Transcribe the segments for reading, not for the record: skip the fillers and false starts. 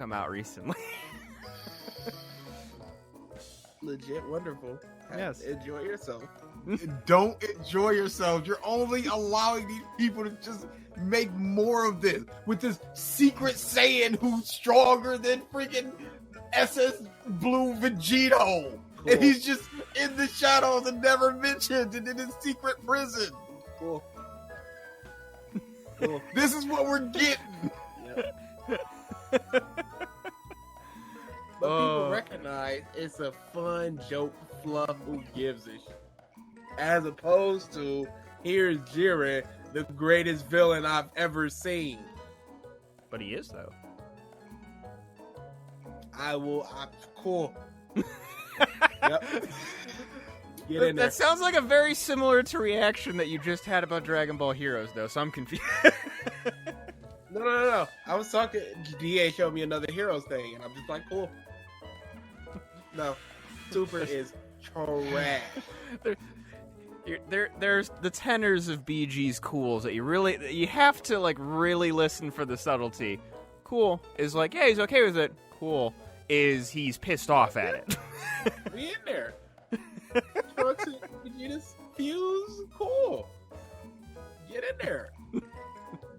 come out recently. Legit wonderful. Yes. Enjoy yourself. Don't enjoy yourself. You're only allowing these people to just make more of this with this secret Saiyan who's stronger than freaking SS Blue Vegito. Cool. And he's just in the shadows and never mentioned and in his secret prison. Cool. Cool. This is what we're getting. Yep. But people recognize it's a fun joke, fluff, who gives a shit. As opposed to, here's Jiren, the greatest villain I've ever seen. But he is, though. Cool. Yep. Get in there. That sounds like a very similar to reaction that you just had about Dragon Ball Heroes, though, so I'm confused. No. I was talking, DA showed me another Heroes thing, and I'm just like, cool. No. Super is trash. There's the tenors of BG's cools that you have to like really listen for the subtlety. Cool is like, yeah, he's okay with it. Cool is he's pissed off at it. We in there. Trunks and Vegeta's fuse. Cool. Get in there.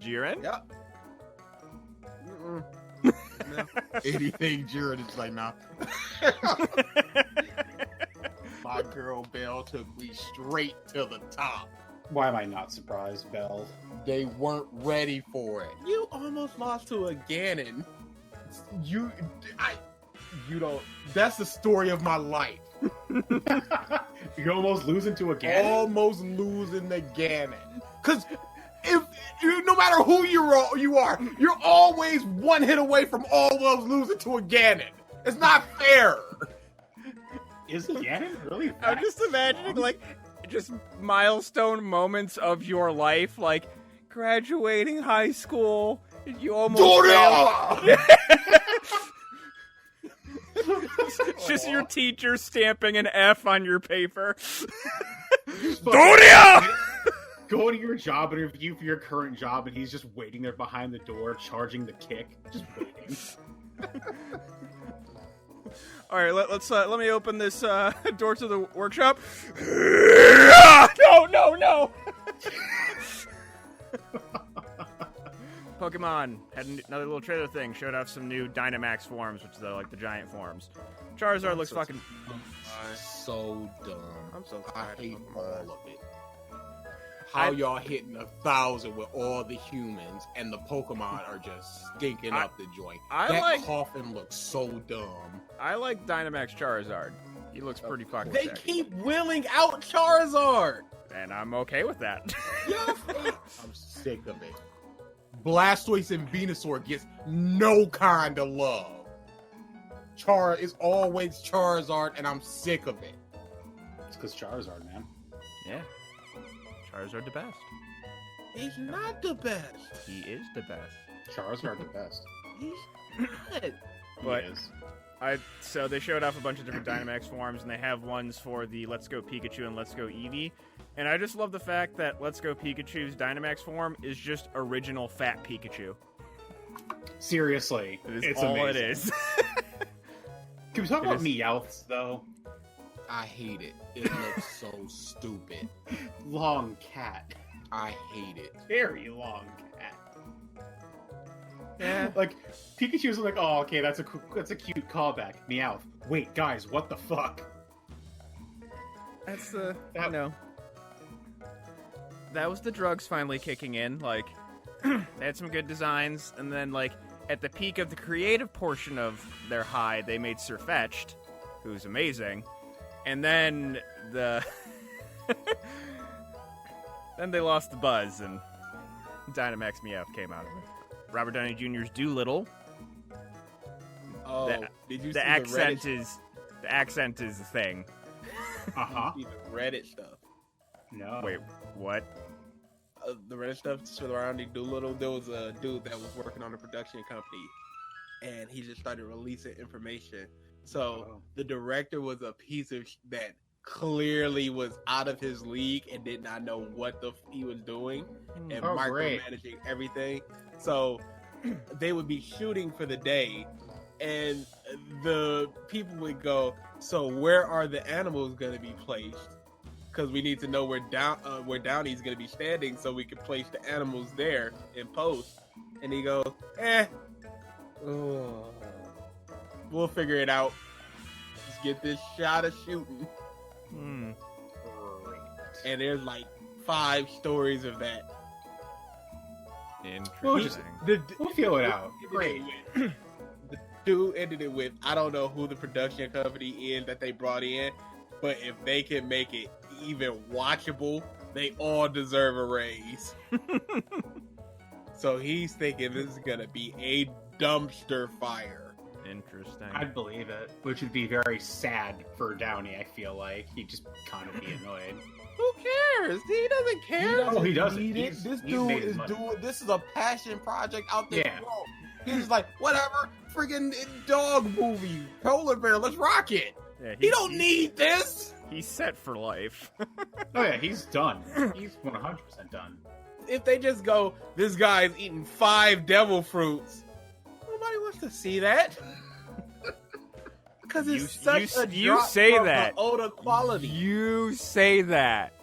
Jiren? Yep. No. Anything Jiren is like, nah. My girl Belle took me straight to the top. Why am I not surprised, Belle? They weren't ready for it. You almost lost to a Ganon. You don't. That's the story of my life. You're almost losing to a Ganon? Almost losing the Ganon. Because no matter who you are, you're always one hit away from almost losing to a Ganon. It's not fair. Is Ganon really? I'm just imagining like just milestone moments of your life, like graduating high school. You almost failed. It's just your teacher stamping an F on your paper. Doria! Go to your job interview for your current job, and he's just waiting there behind the door, charging the kick, just waiting. All right, let me open this door to the workshop. No! Pokemon had another little trailer thing. Showed off some new Dynamax forms, which are like the giant forms. Charizard looks fucking So dumb. I'm so I tired hate of all Pokemon. of it. How y'all hitting 1,000 with all the humans and the Pokemon are just stinking up the joint. That coffin looks so dumb. I like Dynamax Charizard. He looks pretty fucking They sick. keep willing out Charizard. And I'm okay with that. I'm sick of it. Blastoise and Venusaur gets no kind of love. Char is always Charizard, and I'm sick of it. It's because Charizard, man. Yeah. Charizard the best. He's not the best. He is the best. Charizard the best. He's not. But He is. so they showed off a bunch of different Dynamax forms, and they have ones for the Let's Go Pikachu and Let's Go Eevee. And I just love the fact that Let's Go Pikachu's Dynamax form is just original fat Pikachu. Seriously, It's all amazing. it is. Can we talk about Meowths, though? I hate it. It looks so stupid. Long cat. I hate it. Very long cat. Yeah. Like, Pikachu's like, oh, okay, that's a cute callback. Meowth. Wait, guys, what the fuck? That's the, that was the drugs finally kicking in. Like, they had some good designs, and then, like, at the peak of the creative portion of their high, they made Sirfetch'd, who's amazing. And then then they lost the buzz, and Dynamax Meowth came out of it. Robert Downey Jr.'s Doolittle. Oh, did you The see accent the accent is the thing. Uh-huh. See the Reddit stuff? No. Wait, what? The Reddit stuff surrounding Doolittle. There was a dude that was working on a production company, and he just started releasing information. So the director was a piece of that clearly was out of his league and did not know what he was doing and micromanaging everything. So they would be shooting for the day, and the people would go, so where are the animals going to be placed? Because we need to know where Downey's going to be standing so we can place the animals there in post. And he goes, we'll figure it out. Just get this shot of shooting. And there's like 5 stories of that. Interesting. We'll feel it out. Great. The dude ended it with, I don't know who the production company is that they brought in, but if they can make it even watchable, they all deserve a raise. So he's thinking this is gonna be a dumpster fire. Interesting. I'd believe it, which would be very sad for Downey. I feel like he'd just kind of be annoyed. Who cares? He doesn't care. He doesn't. Need it. He's This made dude his is money. doing. This is a passion project out there. Yeah. Bro. He's just like, whatever, friggin' dog movie, polar bear, let's rock it. Yeah, He don't need this. He's set for life. Oh yeah, he's done. He's 100% done. If they just go, this guy's eating 5 devil fruits, nobody wants to see that. Because it's such a you drop say from that. the Oda quality. You say that.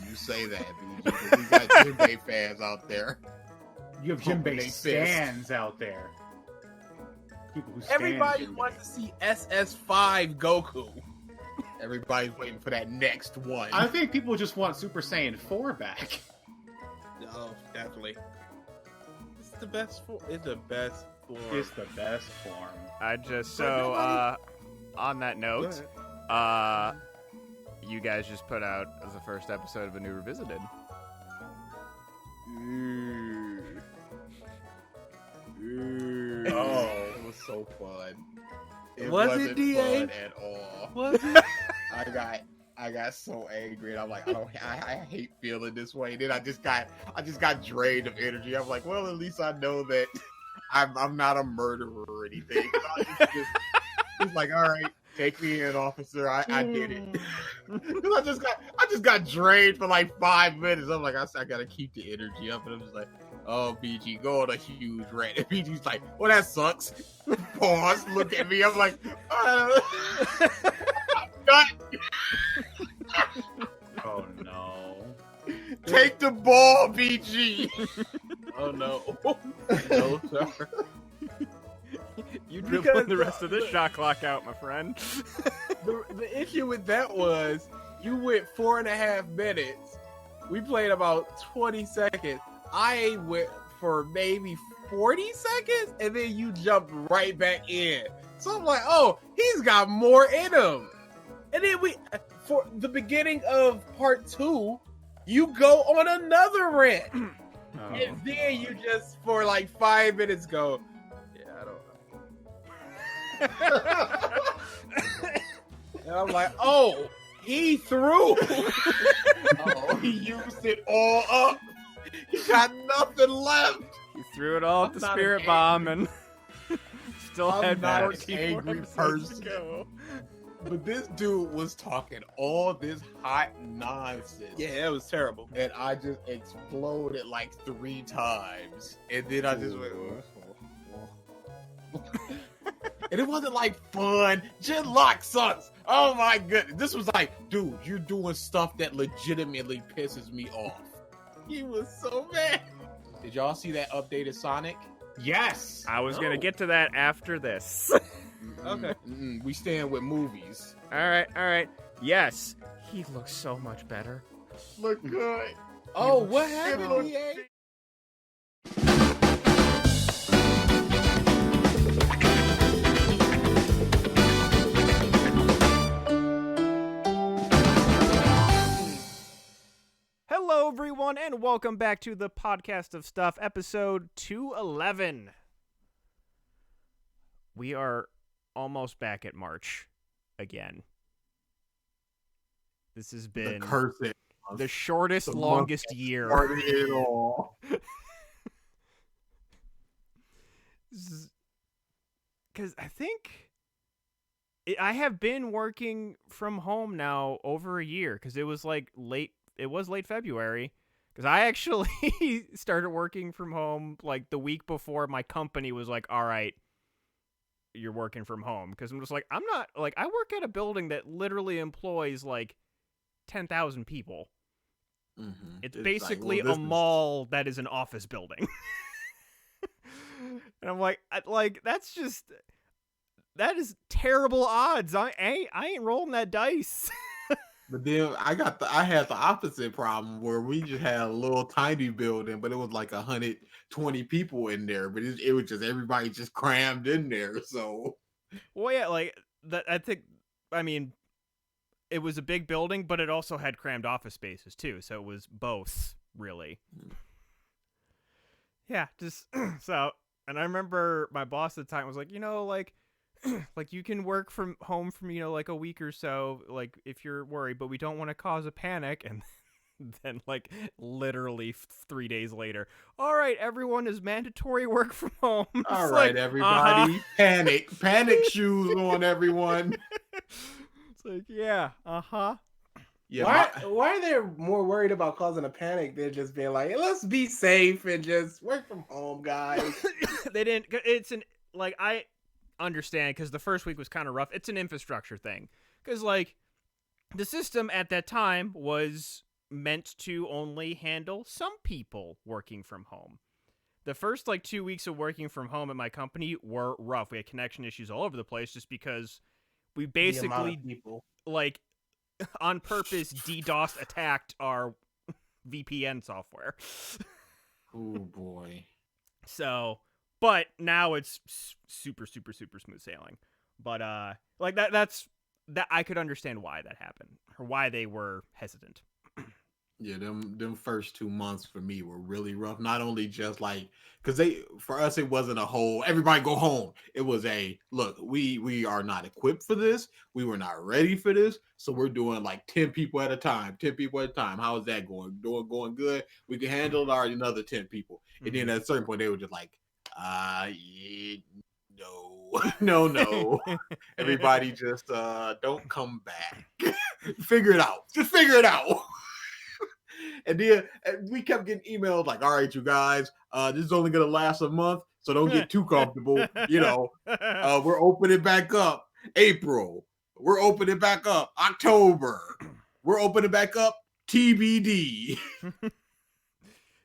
You say that, BG, but we got Jinbei fans out there. You have Pumping Jinbei they fist. stands out there. People who stand Everybody Jinbei. wants to see SS5 Goku. Everybody's waiting for that next one. I think people just want Super Saiyan 4 back. Oh, definitely. It's the best form. It's the best form. It's the best form. I just But on that Go note, ahead. you guys just put out as the first episode of A New Revisited. Oh, it was so fun. It Was it, wasn't DA? fun at all. Was it? I got so angry, and I'm like, I hate feeling this way. Then I just got drained of energy. I'm like, well, at least I know that I'm not a murderer or anything. He's like, all right, take me in, officer. I did it. Because I just got drained for like 5 minutes. I'm like, I gotta keep the energy up, and I'm just like, oh, BG, go on a huge rant. And BG's like, well, that sucks. Pause, look at me. I'm like, God, Oh no. take the ball, BG. Oh no. No, sir. You Because dribbling the rest of this shot clock out, my friend. The issue with that was you went 4.5 minutes. We played about 20 seconds. I went for maybe 40 seconds, and then you jumped right back in. So I'm like, oh, he's got more in him. And then for the beginning of part 2, you go on another rant. Oh. And then you just, for like 5 minutes, go, yeah, I don't know. And I'm like, oh, he threw. Oh, he used it all up. He got nothing left. You threw it all I'm at the not spirit an bomb and still I'm had not an 14 angry episodes to person. go. But this dude was talking all this hot nonsense. Yeah, it was terrible. And I just exploded like 3 times. And then I just went, and it wasn't like fun. Genlock sucks. Oh my goodness. This was like, dude, you're doing stuff that legitimately pisses me off. He was so mad. Did y'all see that updated Sonic? Yes. I was gonna Oh. get to that after this. Okay. We stand with movies. all right. Yes, he looks so much better. Look good. Oh, what happened, EA? Hello, everyone, and welcome back to the Podcast of Stuff, episode 211. We are almost back at March again. This has been The cursing. the shortest, the month longest year. Started it all. Because I think I have been working from home now over a year, because it was like late February, because I actually started working from home like the week before my company was like, all right, you're working from home, because I'm just like, I'm not like, I work at a building that literally employs like 10,000 people. Mm-hmm. It's basically like, a mall that is an office building. And I'm like, that is terrible odds. I ain't rolling that dice. But then I had the opposite problem where we just had a little tiny building, but it was like 120 people in there. But it was just everybody just crammed in there. So, Well, yeah, like that. I mean, it was a big building, but it also had crammed office spaces too. So it was both, really. Yeah, just so. And I remember my boss at the time was like, like, like you can work from home from, like a week or so, like if you're worried, but we don't want to cause a panic. And then like literally 3 days later, all right, everyone is mandatory work from home. all right, like, everybody, panic shoes on, everyone. It's like, yeah, Yeah, Why are they more worried about causing a panic than just being like, hey, let's be safe and just work from home, guys? They didn't. It's I understand, because the first week was kind of rough. It's an infrastructure thing, because like the system at that time was meant to only handle some people working from home. The first like 2 weeks of working from home at my company were rough. We had connection issues all over the place, just because we basically like on purpose DDoS attacked our VPN software. oh boy. So, but now it's super smooth sailing. But like that's I could understand why that happened, or why they were hesitant. Yeah, them first 2 months for me were really rough. Not only just like, because for us it wasn't a whole everybody go home. It was a look, we are not equipped for this. We were not ready for this, so we're doing like 10 people at a time. 10 people at a time. How is that going? Going good. We can handle it. Already another 10 people, and then at a certain point they were just like, yeah, no. Everybody just don't come back. Figure it out. Just figure it out. And then we kept getting emails like, all right, you guys, this is only going to last a month, so don't get too comfortable. We're opening back up April. We're opening back up October. We're opening back up TBD. And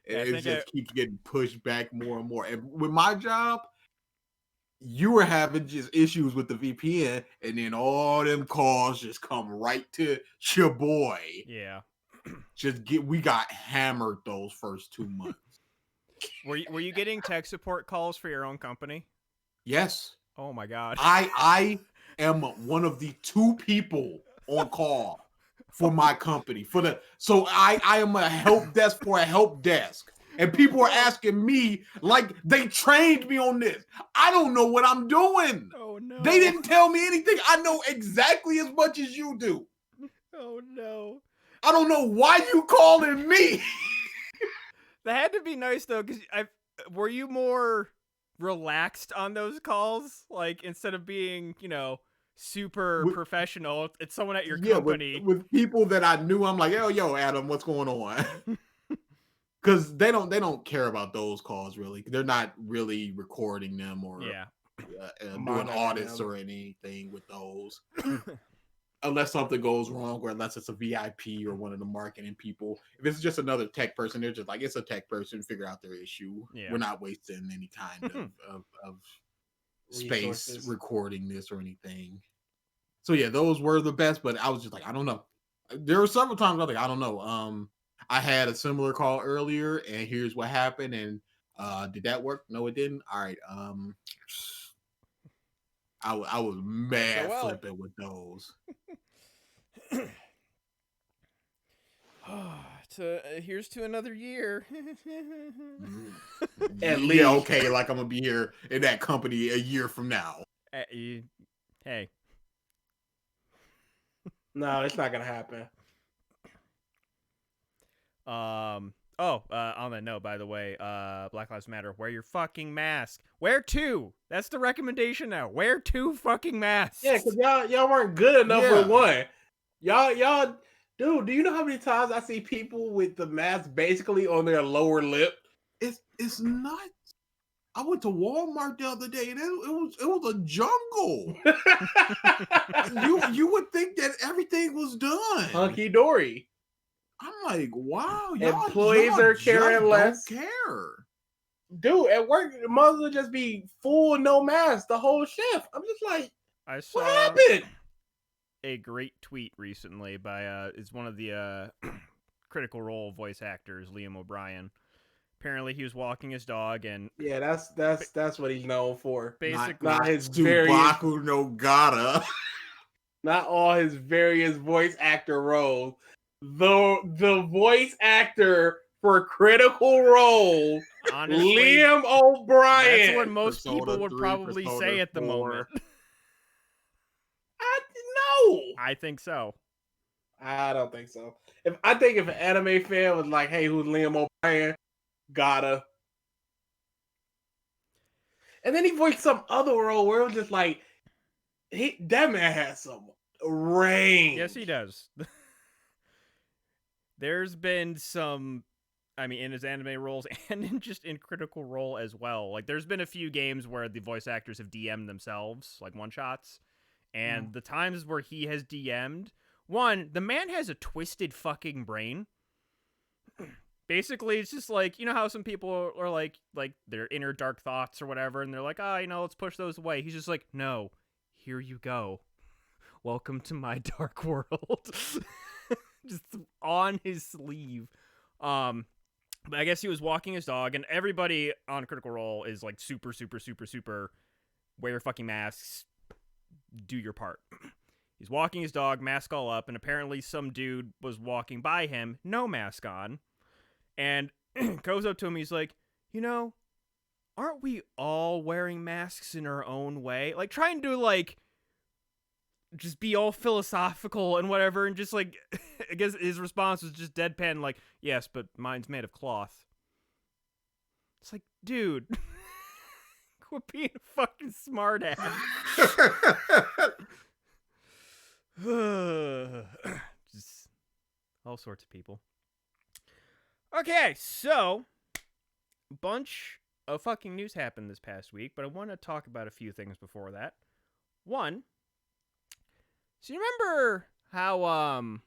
it just keeps getting pushed back more and more. And with my job, you were having just issues with the VPN, and then all them calls just come right to your boy. Yeah. We got hammered those first 2 months. Were you getting tech support calls for your own company? Yes. Oh my god. I am one of the 2 people on call for my company. So I am a help desk for a help desk. And people are asking me like they trained me on this. I don't know what I'm doing. Oh no. They didn't tell me anything. I know exactly as much as you do. Oh no. I don't know why you calling me. That had to be nice though, because were you more relaxed on those calls? Like instead of being, super professional, it's someone at your company. With people that I knew, I'm like, yo, Adam, what's going on? Because they don't care about those calls really. They're not really recording them or doing audits or anything with those. Unless something goes wrong, or unless it's a VIP or one of the marketing people. If it's just another tech person, they're just like, it's a tech person, figure out their issue. Yeah. We're not wasting any kind of space recording this or anything. So yeah, those were the best, but I was just like, I don't know. There were several times I was like, I don't know. I had a similar call earlier, and here's what happened, and did that work? No, it didn't. All right. I was mad flipping with those. Here's to another year. At least, okay, like I'm gonna be here in that company a year from now. Hey. No, it's not gonna happen. On that note, by the way, Black Lives Matter, wear your fucking mask. Wear 2. That's the recommendation now. Wear 2 fucking masks. Yeah, because y'all weren't good enough with one. Y'all, dude, do you know how many times I see people with the mask basically on their lower lip? It's nuts. I went to Walmart the other day and it was a jungle. you would think that everything was done. Hunky dory. I'm like, wow, y'all Employees are just caring less. don't care. Dude, at work, it might as well just be full no mask the whole shift. I'm just like, I saw what happened? a great tweet recently by is one of the Critical Role voice actors, Liam O'Brien. Apparently, he was walking his dog, and Yeah, that's what he's known for. basically, Not his various, Subaku no Gata. not all his various voice actor roles. The voice actor for Critical Role, honestly, Liam O'Brien. that's what most Persona people would 3, probably Persona say at the 4. moment. I know. I think so. I don't think so. I think if an anime fan was like, "Hey, who's Liam O'Brien?" Gotta. And then he voiced some other role where it was just like, that man has some range. Yes, he does. There's been some, I mean, in his anime roles and in Critical Role as well. Like, there's been a few games where the voice actors have DM'd themselves, like one-shots. And the times where he has DM'd, one, the man has a twisted fucking brain. Basically, it's just like, you know how some people are like their inner dark thoughts or whatever, and they're like, let's push those away. He's just like, no, here you go. Welcome to my dark world. Just on his sleeve. But I guess he was walking his dog, and everybody on Critical Role is like super, super, super, super wear your fucking masks, do your part. He's walking his dog, mask all up, and apparently some dude was walking by him, no mask on. And goes up to him, he's like, aren't we all wearing masks in our own way? Like, trying to, like, just be all philosophical and whatever, and just, like, I guess his response was just deadpan, like, yes, but mine's made of cloth. It's like, dude, quit being a fucking smartass. Just all sorts of people. Okay, so a bunch of fucking news happened this past week, but I want to talk about a few things before that. One, so you remember how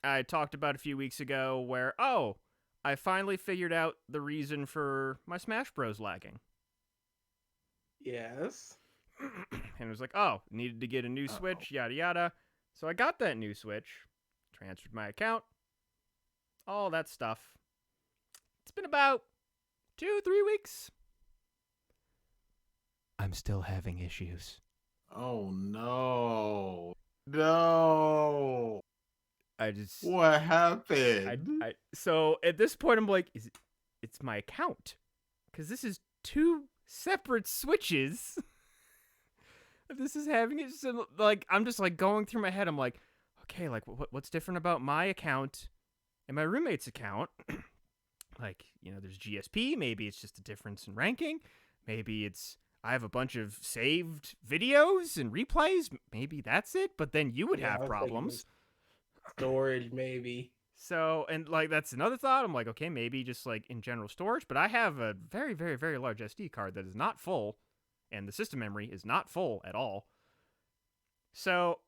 I talked about a few weeks ago where, I finally figured out the reason for my Smash Bros. Lagging. Yes. And it was like, needed to get a new Switch, yada yada. So I got that new Switch, transferred my account, all that stuff. It's been about 2-3 weeks. I'm still having issues. Oh no. No. What happened? So at this point I'm like, it's my account. Because this is 2 separate Switches. This is having it, so, like, I'm just like going through my head. I'm like, okay, like what's different about my account and my roommate's account? Like, there's GSP. Maybe it's just a difference in ranking. Maybe I have a bunch of saved videos and replays. Maybe that's it. But then you would have problems. Storage, maybe. So, and like that's another thought. I'm like, okay, maybe just like in general storage. But I have a very, very, very large SD card that is not full. And the system memory is not full at all. So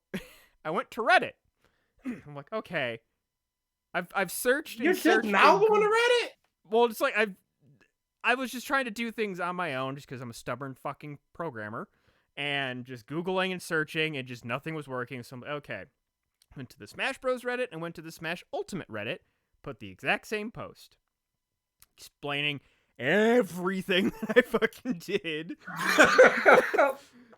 I went to Reddit. I'm like, okay, I've searched. You're just now going to Reddit? Well, it's like I was just trying to do things on my own, just because I'm a stubborn fucking programmer, and just Googling and searching, and just nothing was working. So I'm like, okay, went to the Smash Bros. Reddit and went to the Smash Ultimate Reddit, put the exact same post, explaining everything that I fucking did.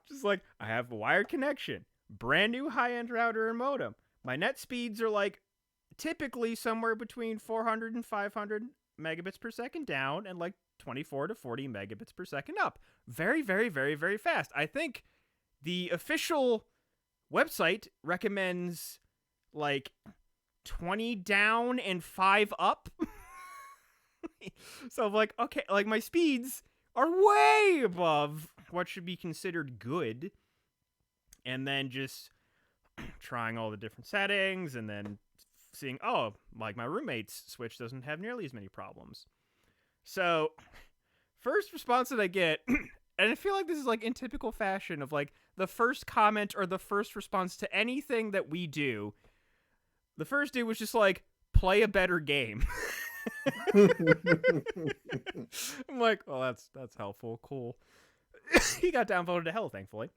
Just like, I have a wired connection, brand new high-end router and modem. My net speeds are like typically somewhere between 400 and 500 megabits per second down and like 24 to 40 megabits per second up. Very, very, very, very fast. I think the official website recommends like 20 down and 5 up. So I'm like, okay, like my speeds are way above what should be considered good. And then just trying all the different settings and then seeing, like my roommate's Switch doesn't have nearly as many problems. So first response that I get, and I feel like this is like in typical fashion of like the first comment or the first response to anything that we do. The first dude was just like, play a better game. I'm like, well, that's helpful. Cool. He got downvoted to hell, thankfully.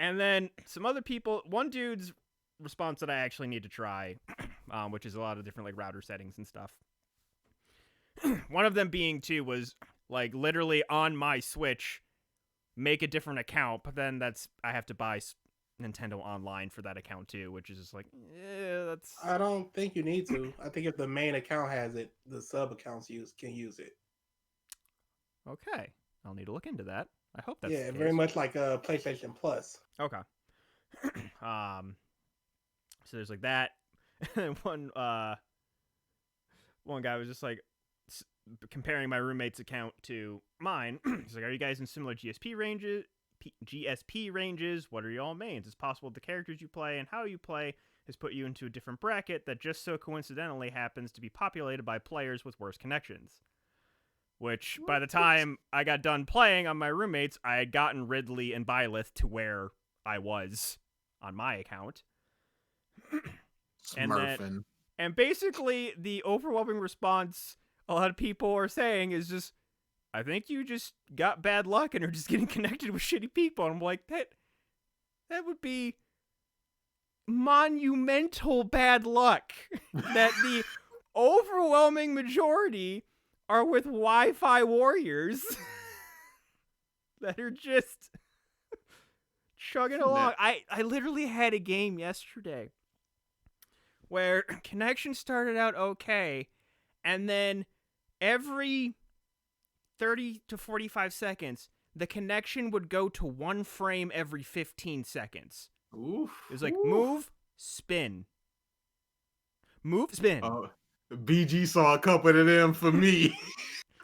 And then some other people, one dude's response that I actually need to try, which is a lot of different like router settings and stuff. One of them being too was like literally on my Switch, make a different account, but then I have to buy Nintendo Online for that account too, which is just like, that's. I don't think you need to. I think if the main account has it, the sub accounts can use it. Okay, I'll need to look into that. I hope that's yeah, the very case. much like PlayStation Plus. Okay. So there's like that. And one guy was just like comparing my roommate's account to mine. He's like, "Are you guys in similar GSP ranges? What are y'all mains? It's possible the characters you play and how you play has put you into a different bracket that just so coincidentally happens to be populated by players with worse connections." Which, by the time I got done playing on my roommates, I had gotten Ridley and Byleth to where I was on my account. Smurfing. And basically, the overwhelming response a lot of people are saying is just, I think you just got bad luck and are just getting connected with shitty people. And I'm like, that would be monumental bad luck. That the overwhelming majority are with Wi-Fi warriors that are just chugging along. I literally had a game yesterday where connection started out okay, and then every 30 to 45 seconds, the connection would go to one frame every 15 seconds. Oof. It was like, move, spin. Move, spin. BG saw a couple of them for me.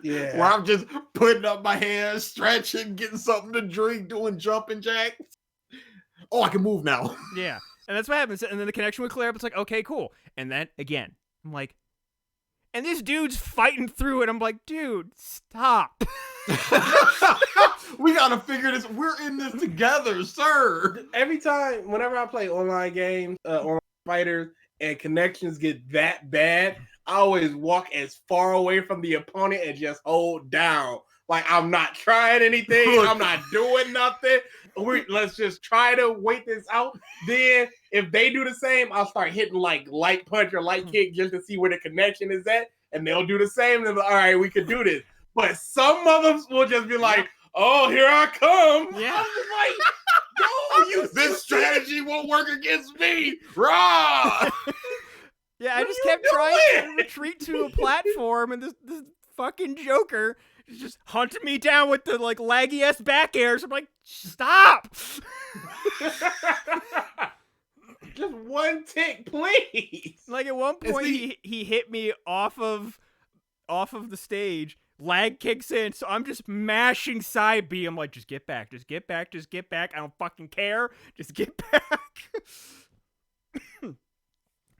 Yeah. Where I'm just putting up my hands, stretching, getting something to drink, doing jumping jacks. Oh, I can move now. Yeah. And that's what happens. And then the connection would clear up. It's like, okay, cool. And then again, I'm like, and this dude's fighting through it. I'm like, dude, stop. We gotta figure this. We're in this together, sir. Every time, whenever I play online games, online fighters, and connections get that bad, I always walk as far away from the opponent and just hold down. Like, I'm not trying anything. I'm not doing nothing. Let's just try to wait this out. Then, if they do the same, I'll start hitting like light punch or light kick just to see where the connection is at. And they'll do the same. And they'll be like, all right, we can do this. But some of them will just be like, oh, here I come. Yeah. I'm just like, no, This strategy won't work against me. Rah! Yeah, I What just are you kept trying to doing? retreat to a platform, and this fucking Joker is just hunting me down with the like laggy ass back airs. I'm like, stop! Just one tick, please. Like at one point, he hit me off of the stage. Lag kicks in, so I'm just mashing side B. I'm like, just get back, just get back, just get back. I don't fucking care. Just get back.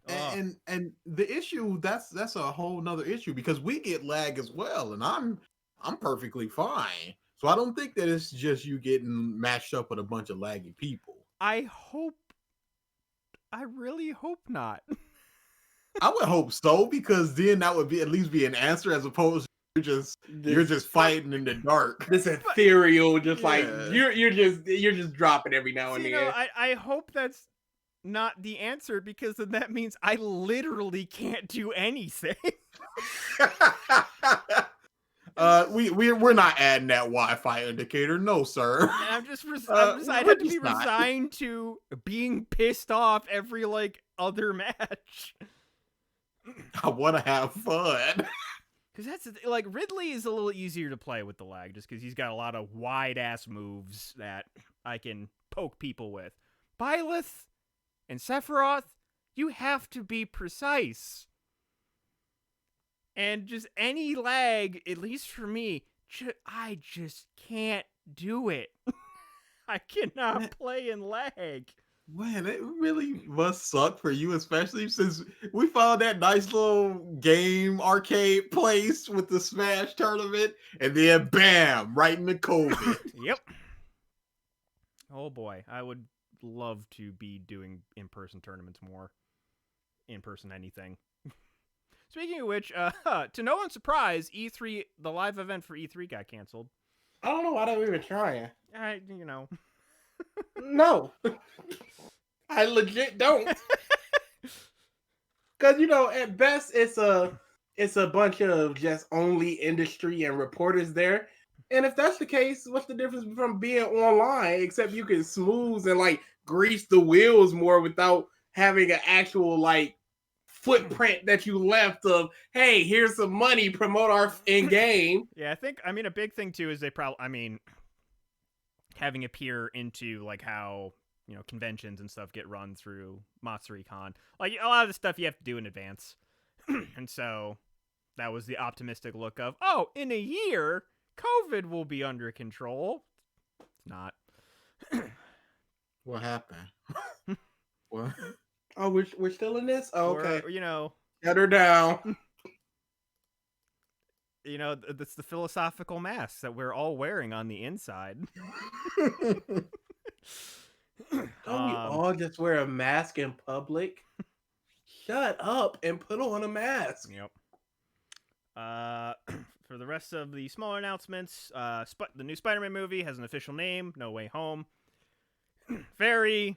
And the issue that's a whole nother issue because we get lag as well, and I'm perfectly fine. So I don't think that it's just you getting matched up with a bunch of laggy people. I really hope not. I would hope so, because then that would at least be an answer as opposed to you're just fighting in the dark. This ethereal, just Yeah. like you're just dropping every now and See, then. no, I hope that's not the answer, because then that means I literally can't do anything. We're not adding that Wi-Fi indicator, no, sir. And I'd have to be not. resigned to being pissed off every like other match. I want to have fun. Because that's like Ridley is a little easier to play with the lag, just because he's got a lot of wide ass moves that I can poke people with. Byleth and Sephiroth, you have to be precise. And just any lag, at least for me, I just can't do it. I cannot play in lag. Man, it really must suck for you, especially since we found that nice little game arcade place with the Smash tournament, and then bam, right into COVID. Yep. Oh boy, I would love to be doing in-person tournaments more. In-person anything. Speaking of which, to no one's surprise, E3, the live event for E3 got canceled. I don't know why they were even trying. You know. No, I legit don't. Because at best it's a bunch of just only industry and reporters there. And if that's the case, what's the difference from being online? Except you can smooth and like grease the wheels more without having an actual like footprint that you left of, hey, here's some money, promote our in game. Yeah, I mean, a big thing too is having a peer into like how conventions and stuff get run through Matsuri-Con. Like a lot of the stuff you have to do in advance, and so that was the optimistic look of, oh, in a year, COVID will be under control. It's not. What happened? What? Oh, we're still in this? Oh, okay. Shut her down. That's the philosophical mask that we're all wearing on the inside. Don't we all just wear a mask in public? Shut up and put on a mask. Yep. For the rest of the smaller announcements, the new Spider-Man movie has an official name, No Way Home. Very,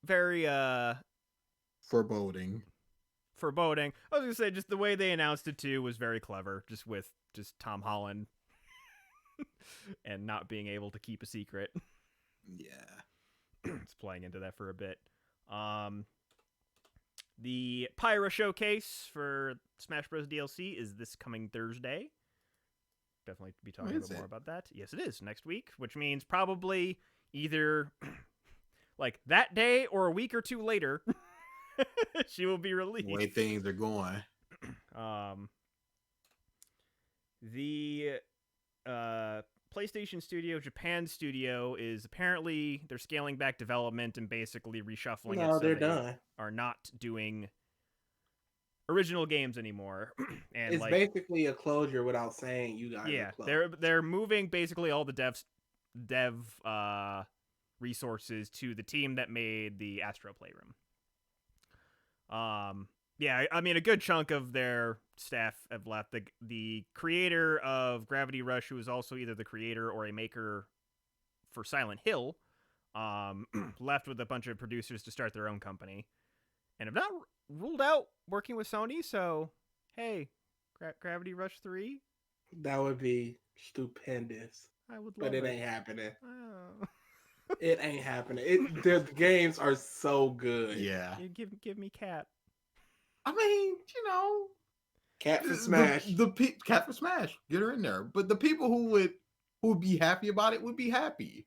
very, Foreboding. I was gonna say, just the way they announced it too was very clever, with Tom Holland and not being able to keep a secret. Yeah. It's playing into that for a bit. The Pyra showcase for Smash Bros. DLC is this coming Thursday. Definitely be talking a little more about that. Yes, it is next week, which means probably either like that day or a week or two later, she will be released. The way things are going. The PlayStation Studio Japan studio is apparently they're scaling back development and basically reshuffling it. No, So they're they done. are not doing original games anymore. And it's basically a closure without saying you guys. Yeah, are they're moving basically all the dev resources to the team that made the Astro Playroom. Yeah, I mean, a good chunk of their staff have left. The creator of Gravity Rush, who is also either the creator or a maker for Silent Hill, left with a bunch of producers to start their own company, and have not ruled out working with Sony. So, hey, Gravity Rush 3? That would be stupendous. I would love but it it. ain't happening. Oh. It ain't happening. The games are so good. Yeah. Give me Cat. I mean, Cat for Smash. Cat for Smash. Get her in there. But the people who would be happy about it would be happy.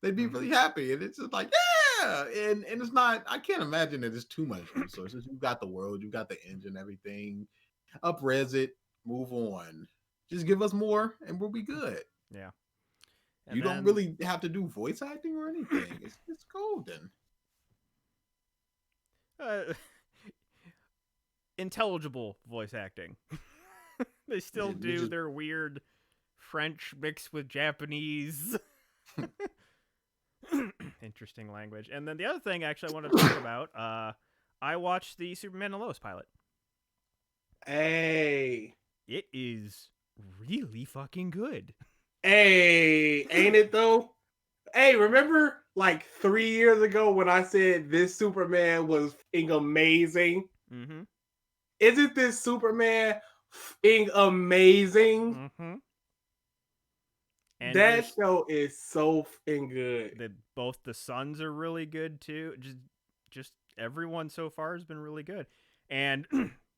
They'd be really happy. And it's just like, yeah. And it's not, I can't imagine that it's too much resources. You've got the world, you've got the engine, everything. Up-res it, move on. Just give us more and we'll be good. Yeah. You don't really have to do voice acting or anything. It's golden. Intelligible voice acting. They still do their weird French mixed with Japanese. Interesting language. And then the other thing actually I wanted to talk about, I watched the Superman and Lois pilot. Hey. It is really fucking good. Hey, ain't it though? Hey, remember like 3 years ago when I said this Superman was amazing? Mm-hmm. Isn't this Superman amazing? Mm-hmm. And that show is so good. Both the sons are really good too. Just everyone so far has been really good. And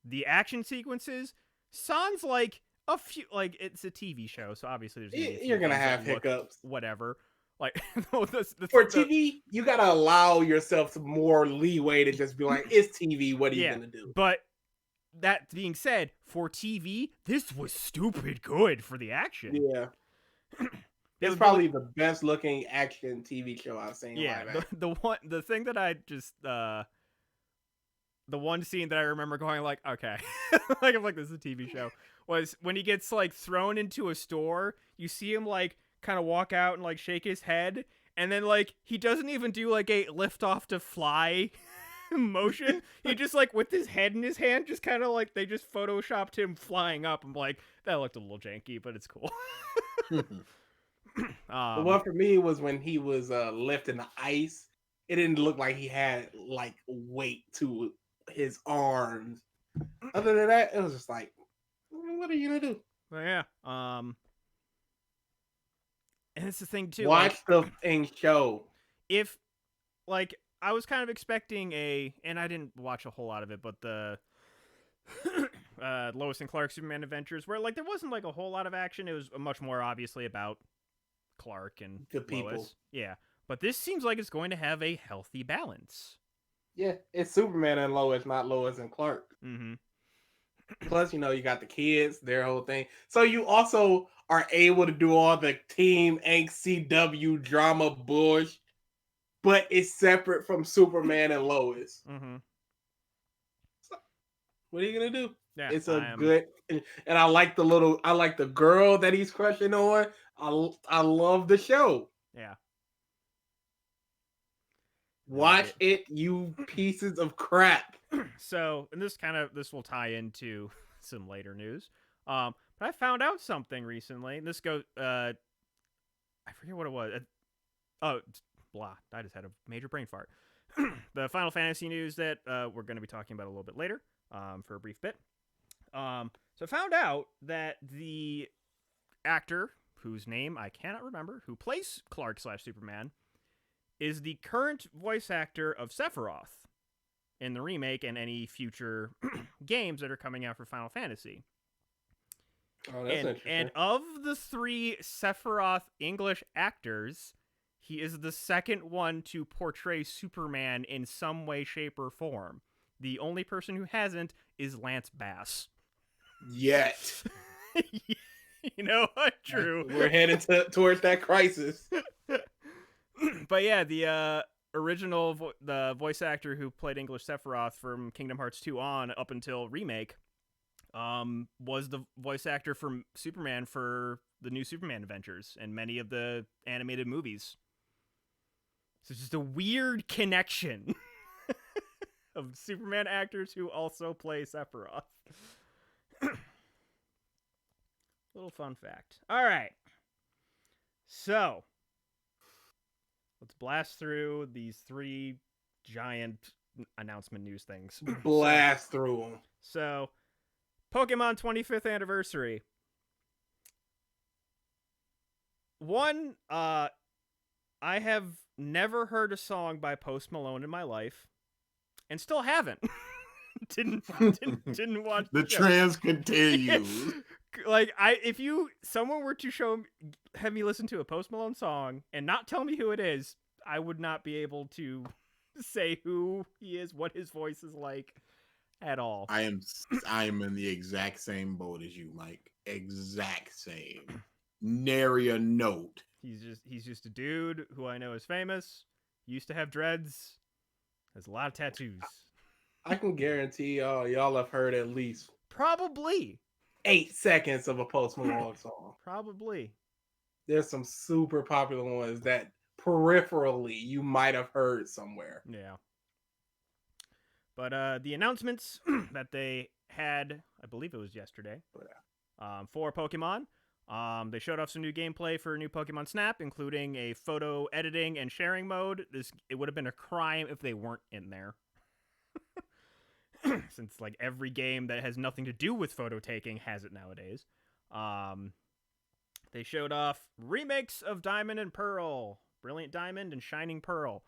the action sequences sounds like a few, like it's a TV show, so obviously you're gonna have hiccups. Whatever. Like for TV, you gotta allow yourself some more leeway to just be like, it's TV. What are you gonna do? But that being said, for TV, this was stupid good for the action. Yeah. It's probably the best looking action TV show I've seen. Yeah, live action. the thing that I just the one scene that I remember going like, okay, like I'm like, this is a TV show, was when he gets like thrown into a store. You see him like kind of walk out and like shake his head, and then like he doesn't even do like a lift off to fly motion. He just like with his head in his hand, just kind of like they just photoshopped him flying up. I'm like, that looked a little janky, but it's cool. The one for me was when he was lifting the ice. It didn't look like he had like weight to his arms. Other than that, it was just like, what are you gonna do? But yeah, and it's the thing too. Watch like, the thing show. If like I was kind of expecting and I didn't watch a whole lot of it, but the Lois and Clark Superman Adventures, where like there wasn't like a whole lot of action. It was much more obviously about Clark and The people. Lois. Yeah, but this seems like it's going to have a healthy balance. Yeah, it's Superman and Lois, not Lois and Clark. Mm-hmm. Plus, you got the kids, their whole thing. So you also are able to do all the Team CW drama bullshit, but it's separate from Superman and Lois. Mm-hmm. So, what are you gonna do? Yeah, It's good, and I like the girl that he's crushing on. I love the show. Yeah. Watch it, you pieces of crap. So, and this will tie into some later news. But I found out something recently. And this goes, I forget what it was. Blah. I just had a major brain fart. The Final Fantasy news that we're going to be talking about a little bit later, for a brief bit. So I found out that the actor whose name I cannot remember, who plays Clark/Superman, is the current voice actor of Sephiroth in the remake and any future games that are coming out for Final Fantasy. Oh, that's interesting. And of the 3 Sephiroth English actors, he is the second one to portray Superman in some way, shape, or form. The only person who hasn't is Lance Bass. Yet. True. We're heading towards that crisis. But yeah, the original the voice actor who played English Sephiroth from Kingdom Hearts 2 on up until remake was the voice actor for Superman for the new Superman Adventures and many of the animated movies. So it's just a weird connection of Superman actors who also play Sephiroth. Little fun fact. All right. So, let's blast through these 3 giant announcement news things. Blast through them. So, Pokemon 25th anniversary. One, I have never heard a song by Post Malone in my life, and still haven't. didn't watch the show. trends continue. Like if someone were to have me listen to a Post Malone song and not tell me who it is, I would not be able to say who he is, what his voice is like at all. I am in the exact same boat as you, Mike. Exact same. Nary a note. He's just a dude who I know is famous, used to have dreads, has a lot of tattoos. I can guarantee y'all have heard at least Probably 8 seconds of a Post Malone song. Probably. There's some super popular ones that peripherally you might have heard somewhere. Yeah. But the announcements that they had, I believe it was yesterday, for Pokemon. They showed off some new gameplay for new Pokemon Snap, including a photo editing and sharing mode. It would have been a crime if they weren't in there. Since like every game that has nothing to do with photo taking has it nowadays. They showed off remakes of Diamond and Pearl, Brilliant Diamond and Shining Pearl.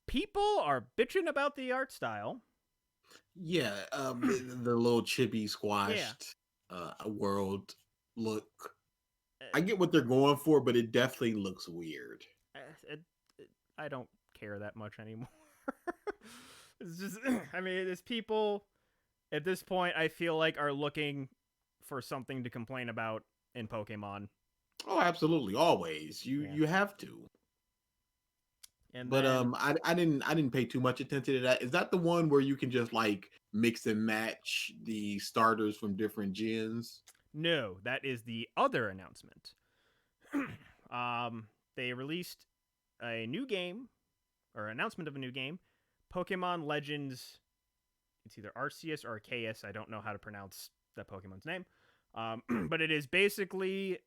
People are bitching about the art style. Yeah, the little chippy squashed world look. I get what they're going for, but it definitely looks weird. I don't care that much anymore. It's just, I mean, there's people at this point I feel like are looking for something to complain about in Pokemon Oh, absolutely, always. Yeah. You have to. And But then I didn't pay too much attention to that. Is that the one where you can just like mix and match the starters from different gens? no, that is the other announcement. They released a new game or announcement of a new game, Pokemon Legends. It's either Arceus or Arceus. I don't know how to pronounce that Pokemon's name. But it is basically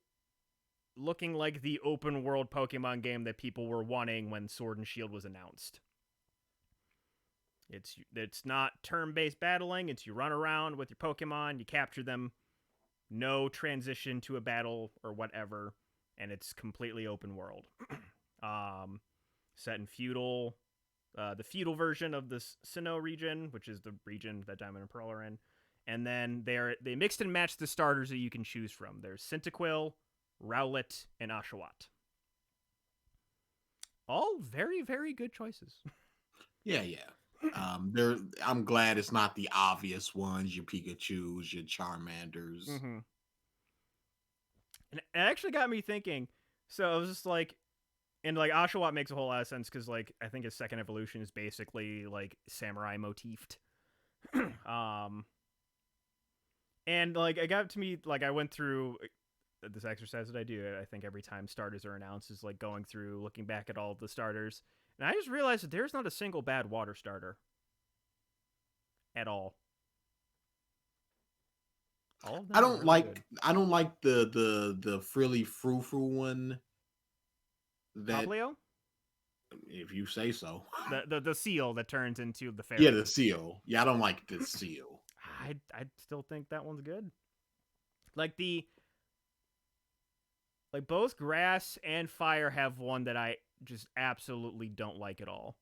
looking like the open world Pokemon game that people were wanting when Sword and Shield was announced. It's not turn-based battling. It's you run around with your Pokemon, you capture them, no transition to a battle or whatever, and it's completely open world. Set in feudal, the feudal version of the Sinnoh region, which is the region that Diamond and Pearl are in. And then they mixed and matched the starters that you can choose from. There's Cyndaquil, Rowlet, and Oshawott. All very, very good choices. Yeah, yeah. I'm glad it's not the obvious ones, your Pikachus, your Charmanders. Mm-hmm. And it actually got me thinking. So I was just like, and like Oshawott makes a whole lot of sense because like I think his second evolution is basically like samurai motifed. And like it got to me like I went through this exercise that I do. I think every time starters are announced is like going through looking back at all of the starters, and I just realized that there's not a single bad water starter at all. All of them I are don't really like good. I don't like the frilly frou frou one. That Poplio? if you say so. The seal that turns into the fairy. Yeah, the seal. Yeah, I don't like the seal. I still think that one's good. Like both grass and fire have one that I just absolutely don't like at all.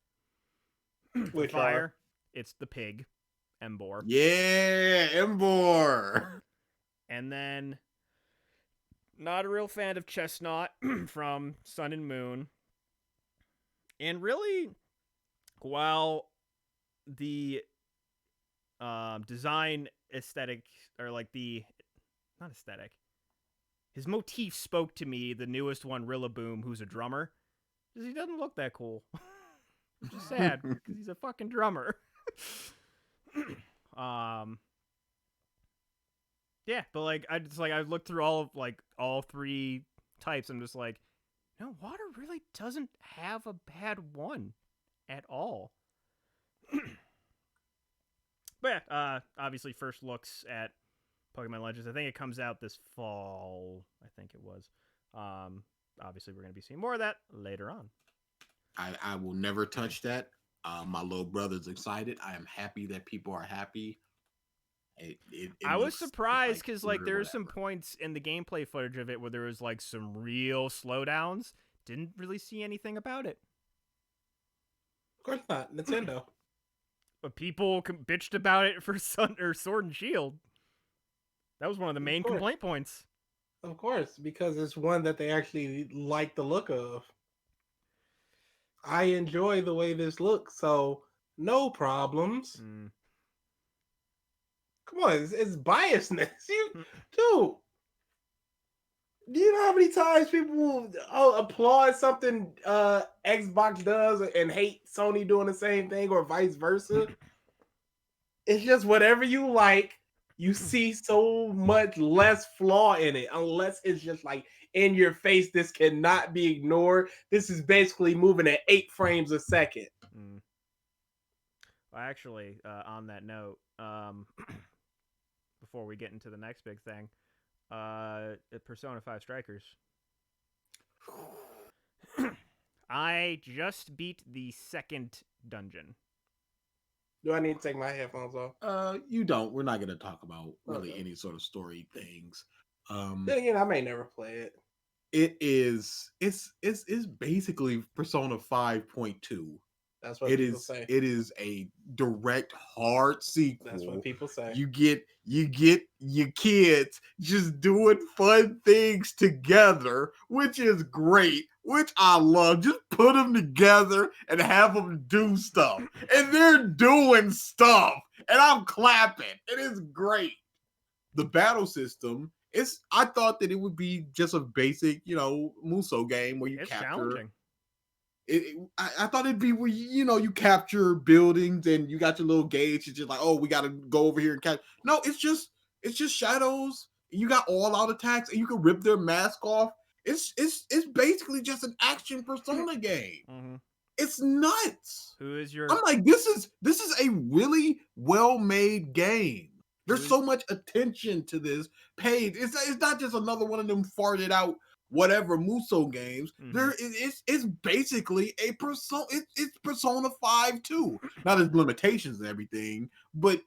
Which Fire, it's the pig, Embor. Yeah, Embor. And then not a real fan of Chestnut from Sun and Moon. And really, while the design aesthetic, or like not aesthetic, his motif spoke to me, the newest one, Rillaboom, who's a drummer, because he doesn't look that cool. Which is sad, because he's a fucking drummer. Yeah, but like I looked through all three types. I'm just like, no, water really doesn't have a bad one at all. But yeah, obviously first looks at Pokemon Legends. I think it comes out this fall. I think it was. Obviously we're gonna be seeing more of that later on. I will never touch that. My little brother's excited. I am happy that people are happy. I was surprised because like there's some points in the gameplay footage of it where there was like some real slowdowns. Didn't really see anything about it. Of course not. Nintendo. But people bitched about it for Sword and Shield. That was one of the main complaint points. Of course, because it's one that they actually like the look of. I enjoy the way this looks, so no problems. Come on, it's biasness. Dude, do you know how many times people will applaud something Xbox does and hate Sony doing the same thing, or vice versa? It's just whatever you like, you see so much less flaw in it, unless it's just like in your face. This cannot be ignored. This is basically moving at 8 frames a second. Well, actually, on that note, before we get into the next big thing, Persona 5 Strikers. I just beat the second dungeon. Do I need to take my headphones off? You don't. We're not going to talk about really any sort of story things. Then again, I may never play it. It's basically Persona 5.2. That's what people say. It is a direct hard sequel. That's what people say. You get your kids just doing fun things together, which is great, which I love. Just put them together and have them do stuff. And they're doing stuff. And I'm clapping. It is great. The battle system I thought that it would be just a basic, Muso game where you It's capture. challenging. I thought it'd be where you capture buildings and you got your little gauge. It's just like, oh, we got to go over here and catch. No, it's just shadows. You got all out attacks and you can rip their mask off. It's basically just an action Persona game. Mm-hmm. It's nuts. Who is your? I'm like, this is a really well made game. There's so much attention to this page. It's not just another one of them farted out whatever Muso games. Mhm. It's basically a Persona. It's Persona 5 too. Now there's limitations and everything, but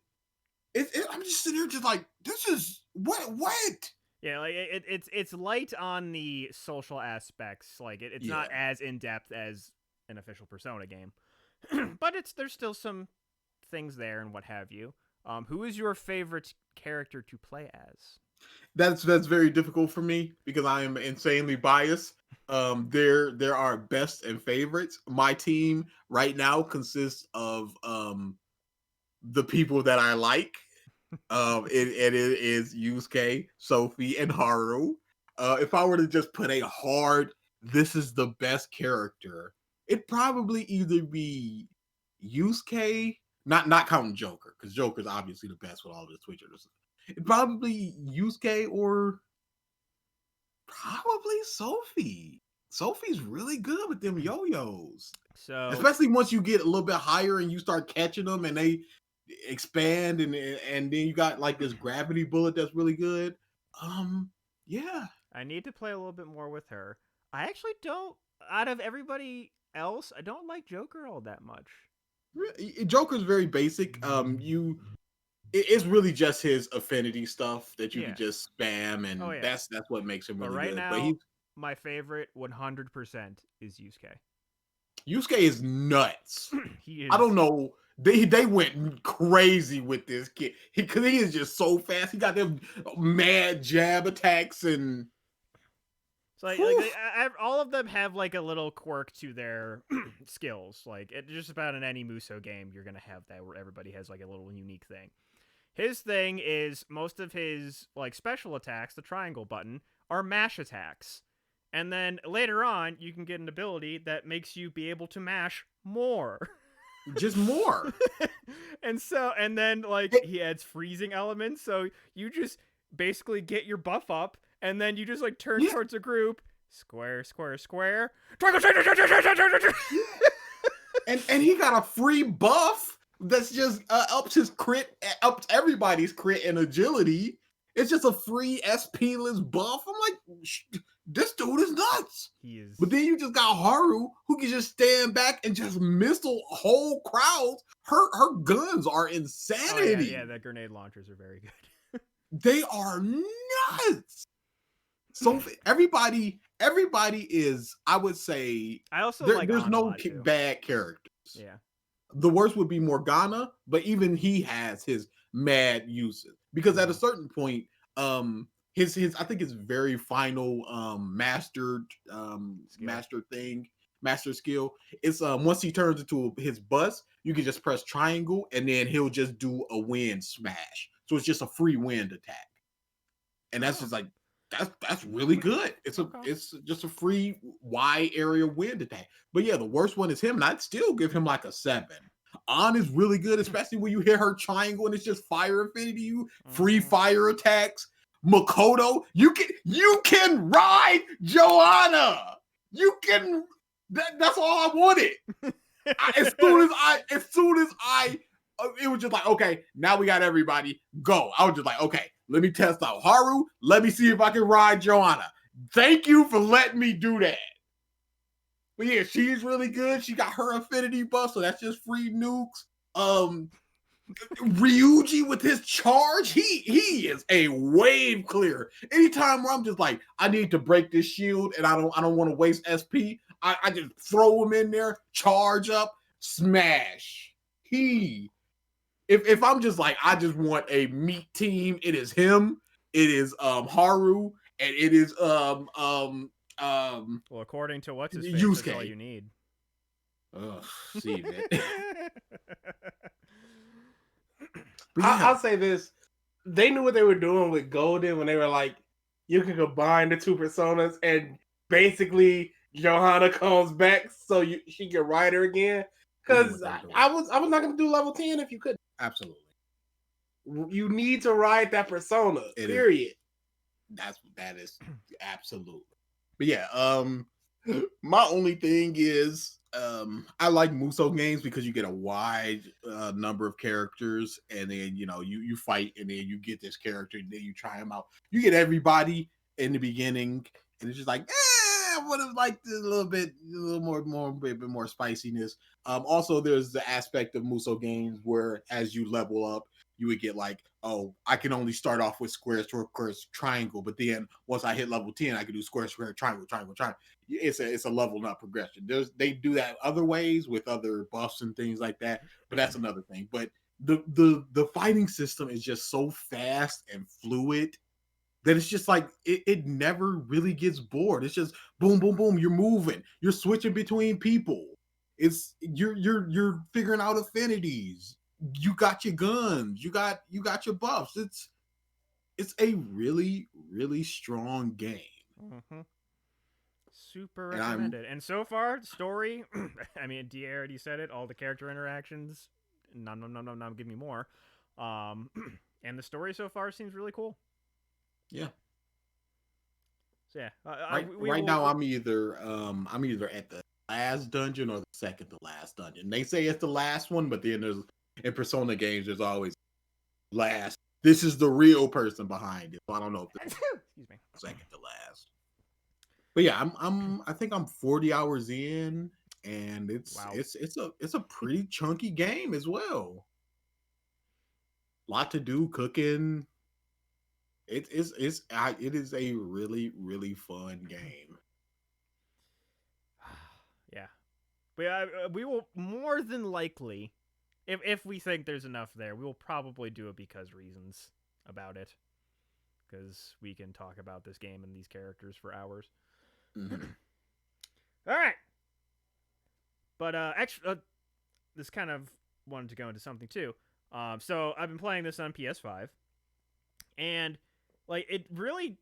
I'm just sitting here just like, this is what. Yeah, like it's light on the social aspects. Like it's not as in depth as an official Persona game, but there's still some things there and what have you. Who is your favorite character to play as? That's very difficult for me because I am insanely biased. There are best and favorites. My team right now consists of the people that I like. It is Yusuke, Sophie, and Haru. If I were to just put a hard, this is the best character, it'd probably either be Yusuke, not counting Joker, because Joker's obviously the best with all the Twitchers. It'd probably Yusuke or probably Sophie. Sophie's really good with them yo-yos. So Especially once you get a little bit higher and you start catching them and they expand and then you got like this gravity bullet that's really good. Yeah. I need to play a little bit more with her. I actually don't. Out of everybody else, I don't like Joker all that much. Joker's very basic. It's really just his affinity stuff that you can just spam, and that's what makes him really good. Now, but my favorite 100% is Yusuke. Yusuke is nuts. He is. I don't know. They went crazy with this kid because he is just so fast. He got them mad jab attacks and. So all of them have like a little quirk to their skills. Like just about in any Muso game, you're gonna have that where everybody has like a little unique thing. His thing is most of his like special attacks, the triangle button, are mash attacks. And then later on, you can get an ability that makes you be able to mash more. Just more. and then like he adds freezing elements, so you just basically get your buff up, and then you just like turn towards a group, square, triangle, and he got a free buff that's just ups his crit, ups everybody's crit and agility. It's just a free SP-less buff. I'm like, this dude is nuts. He is. But then you just got Haru, who can just stand back and just missile whole crowds. Her guns are insanity. Yeah, the grenade launchers are very good. They are nuts. So everybody is, I would say, I also there's no bad characters. Yeah. The worst would be Morgana, but even he has his mad uses because at a certain point, his I think his very final master skill is once he turns into his bus, you can just press triangle and then he'll just do a wind smash. So it's just a free wind attack, and that's just like that's really good. It's just a free wide area wind attack. But yeah, the worst one is him, and I'd still give him like a 7. An is really good, especially when you hit her triangle and it's just fire affinity, free fire attacks. Makoto, you can ride Joanna. You can. That's all I wanted. As soon as I, it was just like, okay, now we got everybody. Go. I was just like, okay, let me test out Haru. Let me see if I can ride Joanna. Thank you for letting me do that. But yeah, she's really good. She got her affinity buff, so that's just free nukes. Ryuji with his charge, he is a wave clear. Anytime where I'm just like, I need to break this shield and I don't want to waste SP, I just throw him in there, charge up, smash. If I'm just like, I just want a meat team, it is him, it is Haru, and it is well, according to what's his face, Yusuke. That's all you need. Ugh, see, man. I'll say this. They knew what they were doing with Golden when they were like, you can combine the two personas and basically Johanna comes back so she can ride her again. Because I was not gonna do level 10 if you couldn't. Absolutely. You need to ride that persona. Period. That is absolutely. But yeah, my only thing is I like Muso games because you get a wide number of characters, and then you fight, and then you get this character, and then you try them out. You get everybody in the beginning, and it's just like, I would have liked a little bit more spiciness. Also, there's the aspect of Muso games where as you level up, you would get like, oh, I can only start off with square, triangle, but then once I hit level 10, I can do square, triangle. It's a level up progression. They do that other ways with other buffs and things like that, but that's another thing. But the fighting system is just so fast and fluid that it's just like it never really gets bored. It's just boom, boom, boom. You're moving. You're switching between people. You're figuring out affinities. You got your guns. You got your buffs. It's a really, really strong game. Mm-hmm. Super recommended. And so far, story. I mean, D already said it. All the character interactions. Nom, give me more. And the story so far seems really cool. Yeah. So yeah. Right now, I'm either at the last dungeon or the second to last dungeon. They say it's the last one, but then there's in Persona games, there's always last. This is the real person behind it. So I don't know if it's excuse me, second to last. But yeah, I think I'm 40 hours in, and it's a pretty chunky game as well. Lot to do, cooking. It is a really, really fun game. Yeah, but we will more than likely, if we think there's enough there, we will probably do it because reasons about it, because we can talk about this game and these characters for hours. Mm-hmm. All right, but this kind of wanted to go into something too. So I've been playing this on PS5, and like it really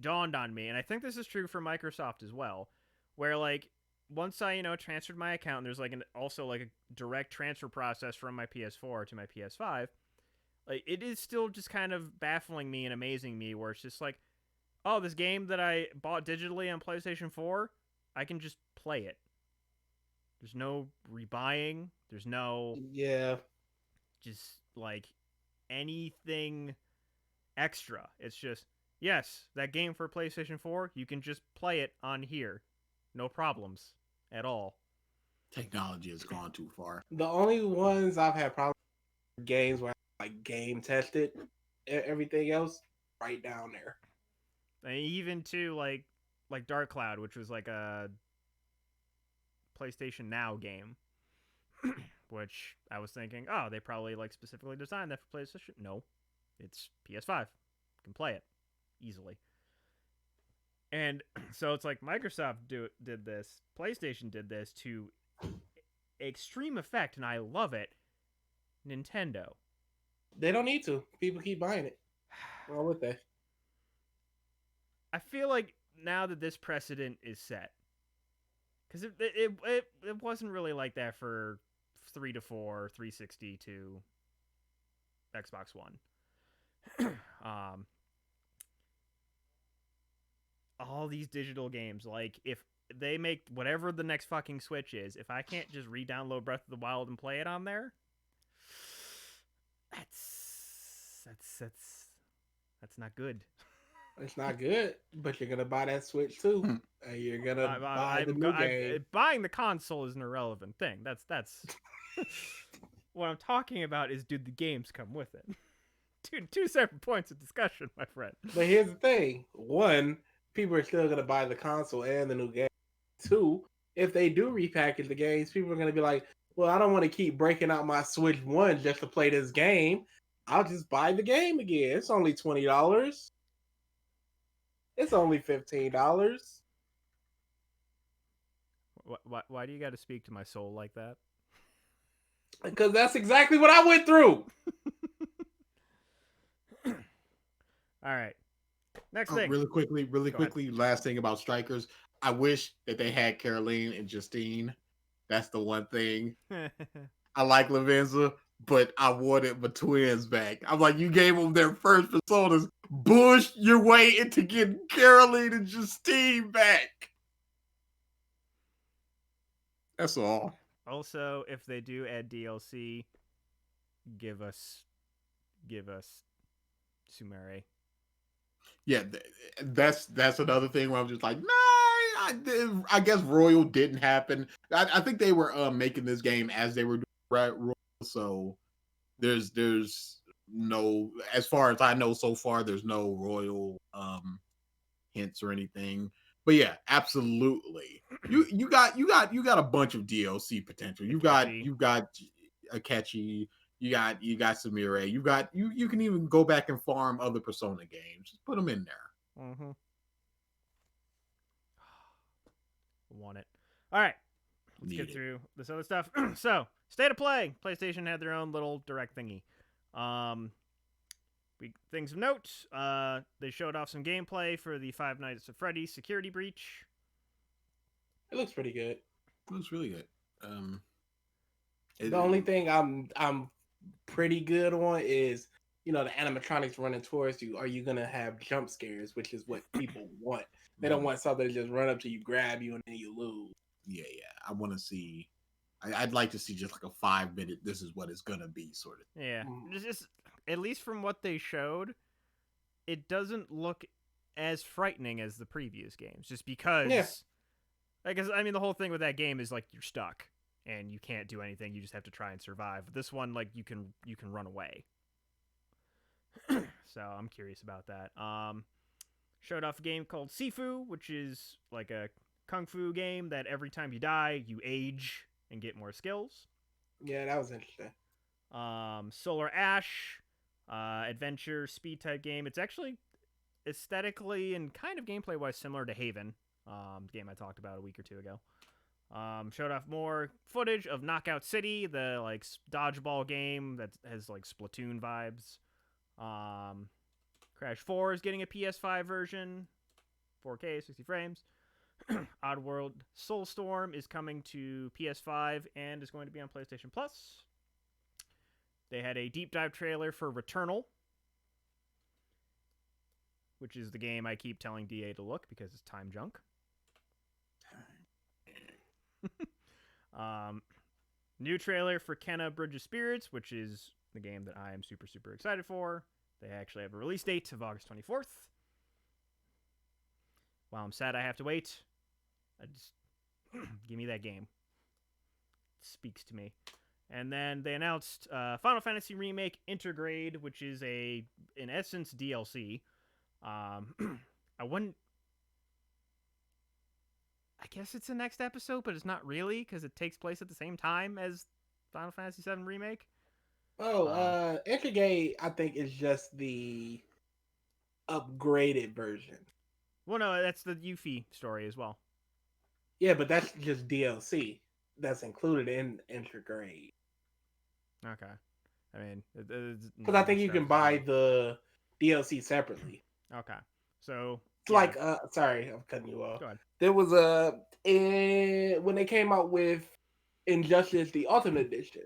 dawned on me, and I think this is true for Microsoft as well, where like once I transferred my account, there's like also a direct transfer process from my PS4 to my PS5. Like it is still just kind of baffling me and amazing me, where it's just like, oh, this game that I bought digitally on PlayStation 4, I can just play it. There's no rebuying. There's no just like anything extra. It's just, yes, that game for PlayStation 4, you can just play it on here. No problems at all. Technology has gone too far. The only ones I've had problems with games where I game tested, everything else right down there. And even to like Dark Cloud, which was like a PlayStation Now game, which I was thinking, oh, they probably like specifically designed that for PlayStation. No, it's PS5. You can play it easily. And so it's like Microsoft did this, PlayStation did this to extreme effect, and I love it. Nintendo. They don't need to. People keep buying it. Why would they? I feel like now that this precedent is set, because it wasn't really like that for 3-4, 360 to Xbox One. All these digital games, like if they make whatever the next fucking Switch is, if I can't just re-download Breath of the Wild and play it on there, that's not good. It's not good, but you're gonna buy that Switch too, and you're gonna buy the new game. Buying the console is an irrelevant thing. That's what I'm talking about. Is do the games come with it? Two separate points of discussion, my friend. But here's the thing: one, people are still gonna buy the console and the new game. Two, if they do repackage the games, people are gonna be like, "Well, I don't want to keep breaking out my Switch 1 just to play this game. I'll just buy the game again. It's only $20." It's only $15. Why do you got to speak to my soul like that? Because that's exactly what I went through. All right. Next thing. Really Go ahead. quickly. Last thing about Strikers. I wish that they had Caroline and Justine. That's the one thing. I like Lavenza, but I wanted my twins back. I'm like, you gave them their first personas. Bush your way into getting Caroline and Justine back. That's all. Also, if they do add DLC, give us Sumere. Yeah, that's another thing where I'm just like, nah. I guess Royal didn't happen. I think they were making this game as they were doing Royal, so there's no, as far as I know so far, there's no Royal hints or anything. But yeah, absolutely. You got a bunch of DLC potential. You got Akechi. You got Samire. You can even go back and farm other Persona games. Just put them in there. Mm-hmm. Want it. All right. Let's get through this other stuff. So, State of Play. PlayStation had their own little direct thingy. Things of note. They showed off some gameplay for the Five Nights at Freddy's Security Breach. It looks pretty good. It looks really good. The only thing I'm pretty good on is, the animatronics running towards you. Are you gonna have jump scares, which is what people want? They don't want something to just run up to you, grab you, and then you lose. Yeah. I want to see. I'd like to see just like a 5-minute. This is what it's gonna be, sort of. Yeah, just at least from what they showed, it doesn't look as frightening as the previous games. Just because, the whole thing with that game is like you're stuck and you can't do anything. You just have to try and survive. This one, like you can run away. So I'm curious about that. Showed off a game called Sifu, which is like a kung fu game that every time you die, you age and get more skills. Yeah, that was interesting. Solar Ash, adventure speed type game. It's actually aesthetically and kind of gameplay wise similar to Haven, the game I talked about a week or two ago. Showed off more footage of Knockout City, the like dodgeball game that has like Splatoon vibes. Crash 4 is getting a PS5 version, 4K, 60 frames. Oddworld Soulstorm is coming to PS5 and is going to be on PlayStation Plus. They had a deep dive trailer for Returnal, which is the game I keep telling DA to look because it's time junk. New trailer for Kenna Bridge of Spirits, which is the game that I am super, super excited for. They actually have a release date of August 24th. While I'm sad I have to wait, I just give me that game. It speaks to me. And then they announced Final Fantasy Remake Intergrade, which is in essence DLC. I guess it's the next episode, but it's not really because it takes place at the same time as Final Fantasy VII Remake. Intergrade, I think, is just the upgraded version. Well, no, that's the Yuffie story as well. Yeah, but that's just DLC that's included in Intergrade. Okay. I mean, because I think you can buy the DLC separately. Okay. So it's like, sorry, I'm cutting you off. Go ahead. There was when they came out with Injustice, the Ultimate Edition,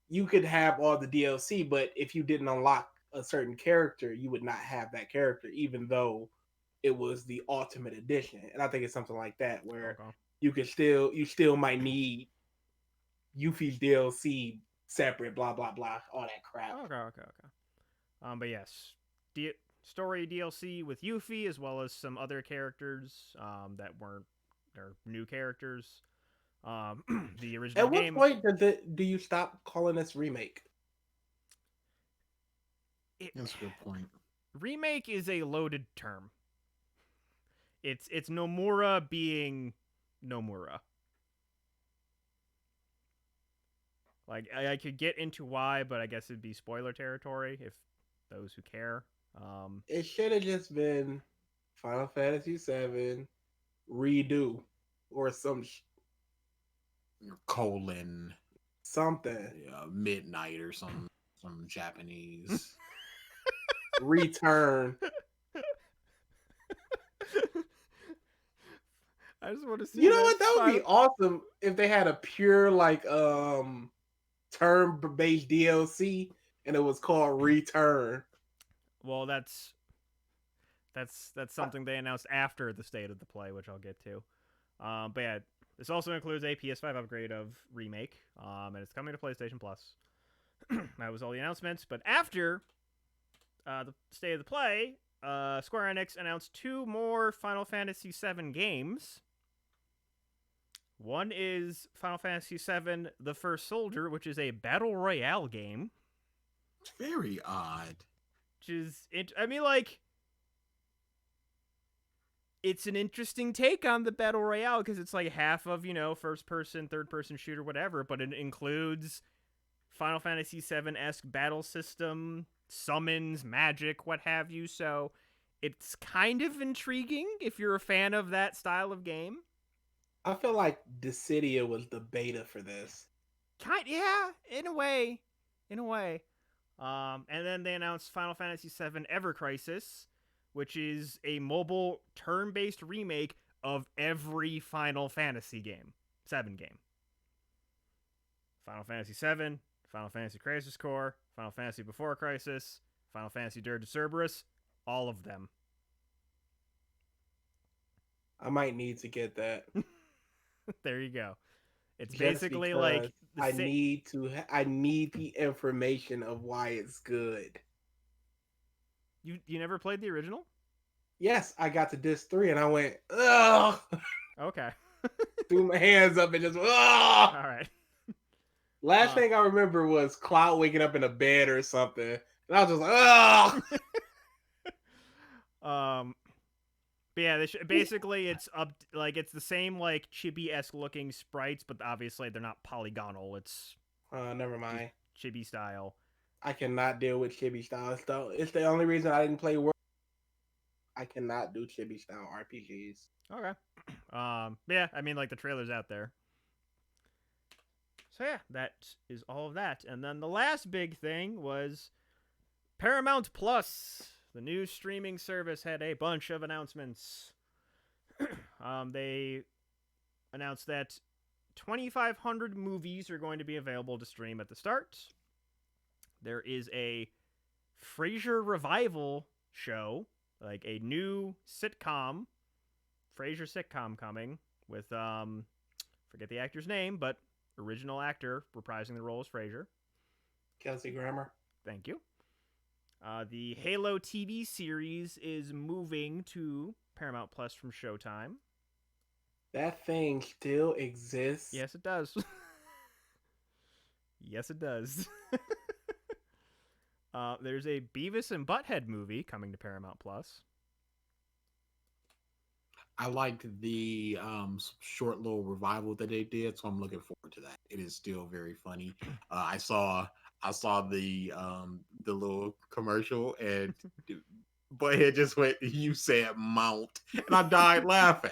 you could have all the DLC, but if you didn't unlock a certain character, you would not have that character, even though it was the Ultimate Edition. And I think it's something like that where you still might need Yuffie's DLC separate, blah blah blah, all that crap. Okay. But yes, story DLC with Yuffie as well as some other characters that weren't they're new characters. The original game. At what point do you stop calling this remake? That's a good point. Remake is a loaded term. It's Nomura being Nomura. Like, I could get into why, but I guess it'd be spoiler territory if those who care. It should have just been Final Fantasy VII redo or some something. Midnight or some Japanese return. I just want to see. You know what? That would be awesome if they had a pure like turn-based DLC and it was called Return. Well, that's something they announced after the state of the play, which I'll get to. But yeah, this also includes a PS5 upgrade of Remake, and it's coming to PlayStation Plus. That was all the announcements. But after the state of the play, Square Enix announced 2 more Final Fantasy VII games. One is Final Fantasy VII: The First Soldier, which is a battle royale game. Very odd. Which is, I mean, like, it's an interesting take on the battle royale because it's like half of, first person, third person shooter, whatever, but it includes Final Fantasy VII-esque battle system, summons, magic, what have you. So it's kind of intriguing if you're a fan of that style of game. I feel like Dissidia was the beta for this. Yeah, in a way. And then they announced Final Fantasy VII Ever Crisis, which is a mobile turn-based remake of every Final Fantasy game. 7 game. Final Fantasy VII, Final Fantasy Crisis Core, Final Fantasy Before Crisis, Final Fantasy Dirge of Cerberus, all of them. I might need to get that. There you go. It's Just basically like I need the information of why it's good. You never played the original? Yes, I got to disc 3 and I went, ugh. Okay. Threw my hands up and just, ugh. All right. Last thing I remember was Cloud waking up in a bed or something, and I was just like, ugh. But yeah, basically it's it's the same like chibi-esque looking sprites, but obviously they're not polygonal. It's Never mind. Chibi style. I cannot deal with chibi style. It's the only reason I didn't play World. I cannot do chibi style RPGs. Okay. Yeah, I mean, like, the trailer's out there. So yeah, that is all of that. And then the last big thing was ParamountPlus. The new streaming service had a bunch of announcements. They announced that 2,500 movies are going to be available to stream at the start. There is a Frasier revival show, like a new sitcom, Frasier sitcom coming with, forget the actor's name, but original actor reprising the role as Frasier. Kelsey Grammer. Thank you. The Halo TV series is moving to Paramount Plus from Showtime. That thing still exists? Yes, it does. Yes, it does. There's a Beavis and Butthead movie coming to Paramount Plus. I liked the short little revival that they did, so I'm looking forward to that. It is still very funny. I saw the little commercial, and Butthead just went, "You said mount," and I died laughing.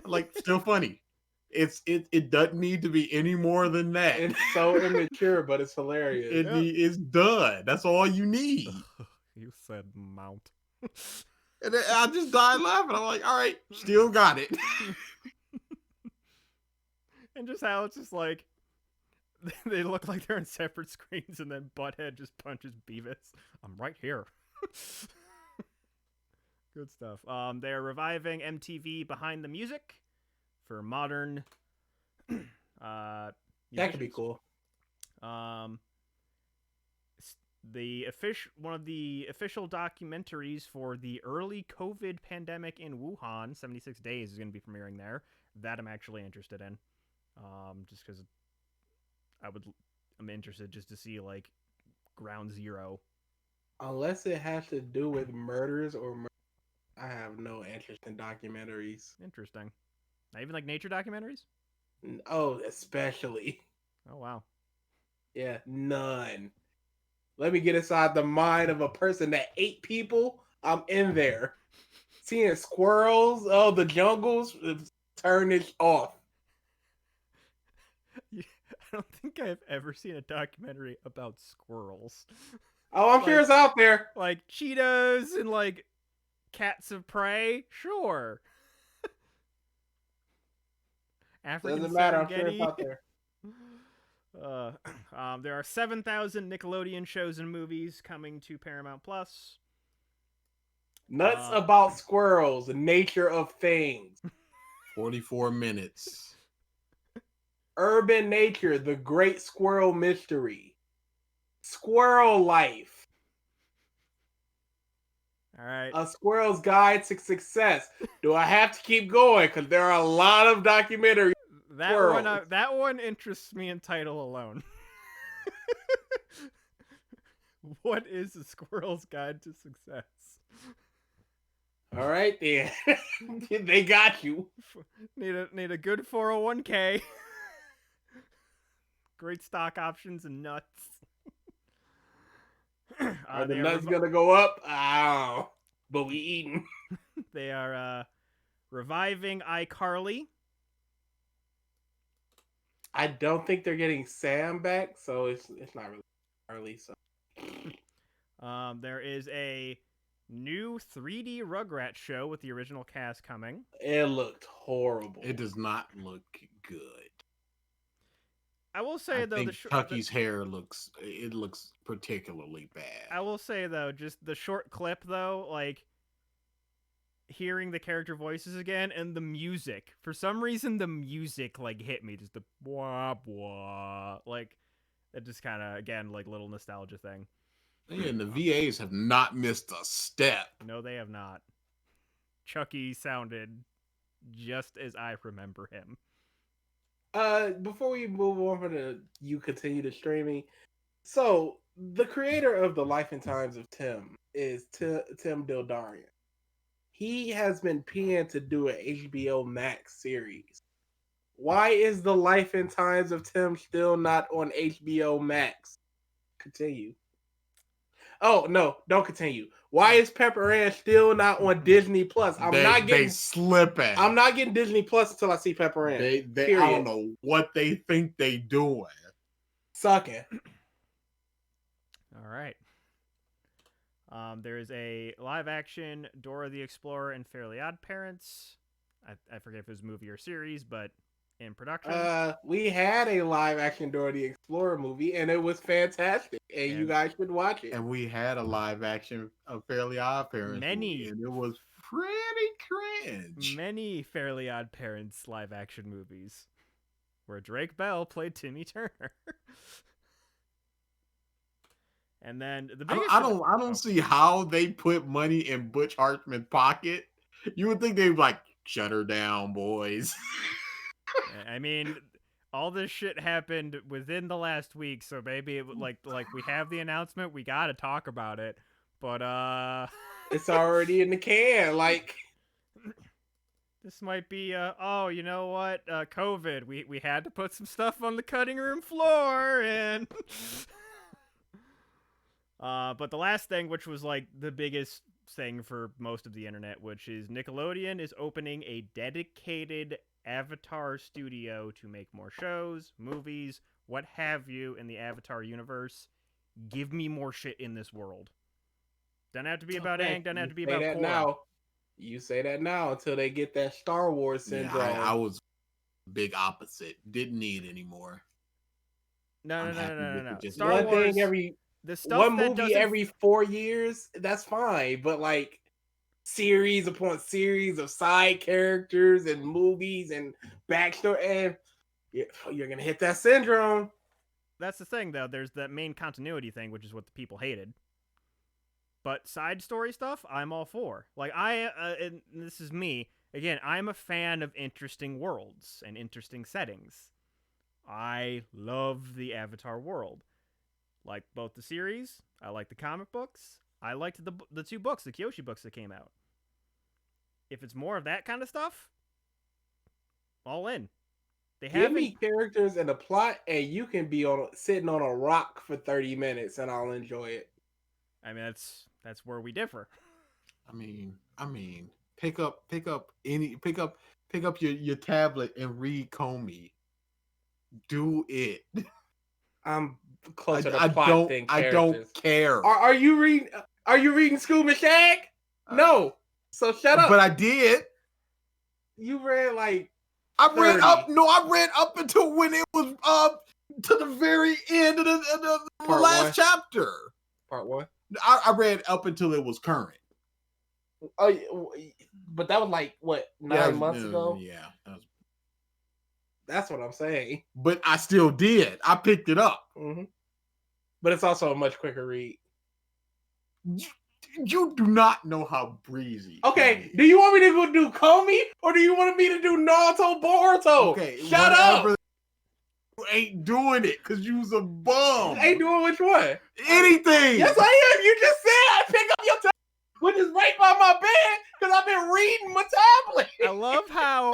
Like, still funny. It doesn't need to be any more than that. It's so immature, but it's hilarious. It's done. That's all you need. You said mount. And then I just died laughing. I'm like, all right, still got it. And just how it's just like, they look like they're on separate screens, and then Butthead just punches Beavis. I'm right here. Good stuff. They are reviving MTV Behind the Music for modern. That could be cool. One of the official documentaries for the early COVID pandemic in Wuhan, 76 Days, is going to be premiering there. That I'm actually interested in, just because I'm interested just to see like ground zero. Unless it has to do with murders I have no interest in documentaries. Interesting. Not even like nature documentaries? Oh, especially. Oh, wow. Yeah, none. Let me get inside the mind of a person that ate people. I'm in there. Seeing squirrels, the jungles, turn it off. I don't think I've ever seen a documentary about squirrels. Oh, I'm sure it's out there. Like cheetahs and like Cats of Prey, sure. African Doesn't matter. I'm sure Serengeti. it's out there. There are 7,000 Nickelodeon shows and movies coming to Paramount Plus. Nuts about squirrels, the nature of things. 44 minutes. Urban nature, the great squirrel mystery. Squirrel life. All right. A squirrel's guide to success. Do I have to keep going? Because there are a lot of documentaries. That one interests me in title alone. What is a squirrel's guide to success? All right, then. They got you. Need a good 401k. Great stock options and nuts. Are the nuts gonna go up? Oh, but we eating. They are reviving iCarly. I don't think they're getting Sam back, so it's not really Carly. So there is a new 3D Rugrats show with the original cast coming. it looked horrible. It does not look good. I will say I though, think Chucky's hair looks particularly bad. I will say though, just the short clip though, like hearing the character voices again and the music. For some reason, the music like hit me, just the blah blah, like it just kind of again like little nostalgia thing. And the VAs have not missed a step. No, they have not. Chucky sounded just as I remember him. Before we move on from you continue the streaming, so the creator of The Life and Times of Tim is Tim Dildarian. He has been penned to do an HBO Max series. Why is The Life and Times of Tim still not on HBO Max? Continue. Oh no, don't continue. Why is Pepper Ann still not on Disney Plus? They slipping. I'm not getting Disney Plus until I see Pepper Ann. They I don't know what they think they doing. Sucking. All right. There is a live-action Dora the Explorer and Fairly Odd Parents. I forget if it was a movie or series, but in production. We had a live-action Dora the Explorer movie, and it was fantastic. And you guys should watch it. And we had a live-action of Fairly Odd Parents movie, and it was pretty cringe. Many Fairly Odd Parents live-action movies, where Drake Bell played Timmy Turner. And then the biggest I don't see how they put money in Butch Hartman's pocket. You would think they'd like shut her down, boys. I mean, all this shit happened within the last week, so maybe it like we have the announcement, we gotta talk about it. But it's already in the can. Like this might be oh, you know what? COVID. We had to put some stuff on the cutting room floor and but the last thing, which was like the biggest thing for most of the internet, which is Nickelodeon is opening a dedicated Avatar studio to make more shows, movies, what have you in the Avatar universe. Give me more shit in this world. Doesn't have to be about Aang, doesn't have to be about Korra. Now. You say that now until they get that Star Wars syndrome. Yeah, I was big opposite. Didn't need anymore. No. Star Wars, thing one movie every 4 years, that's fine. But like series upon series of side characters and movies and backstory, and you're gonna hit that syndrome. That's the thing, though. There's that main continuity thing, which is what the people hated. But side story stuff, I'm all for. Like and this is me again. I'm a fan of interesting worlds and interesting settings. I love the Avatar world. Like both the series, I like the comic books. I liked the two books, the Kyoshi books that came out. If it's more of that kind of stuff, all in. Give me characters and a plot, and you can be sitting on a rock for 30 minutes, and I'll enjoy it. I mean, that's where we differ. I mean, pick up your tablet and read Comey. Do it. I'm closer to plot than characters. I don't care. Are you reading Scoob and Shag? No. So shut up. But I did. You read like I read 30. I read up until when it was to the very end of the Part last one. chapter. Part 1. I read up until it was current. Oh, but that was like what 9 months ago. Yeah, That's what I'm saying. but I still did. I picked it up. Mm-hmm. But it's also a much quicker read. You do not know how breezy. Okay, do you want me to go do Comey or do you want me to do Naruto Boruto? Okay, shut up. You ain't doing it because you's a bum. Ain't doing which one? Anything. Yes, I am. You just said I pick up your tablet, which is right by my bed because I've been reading my tablet. I love how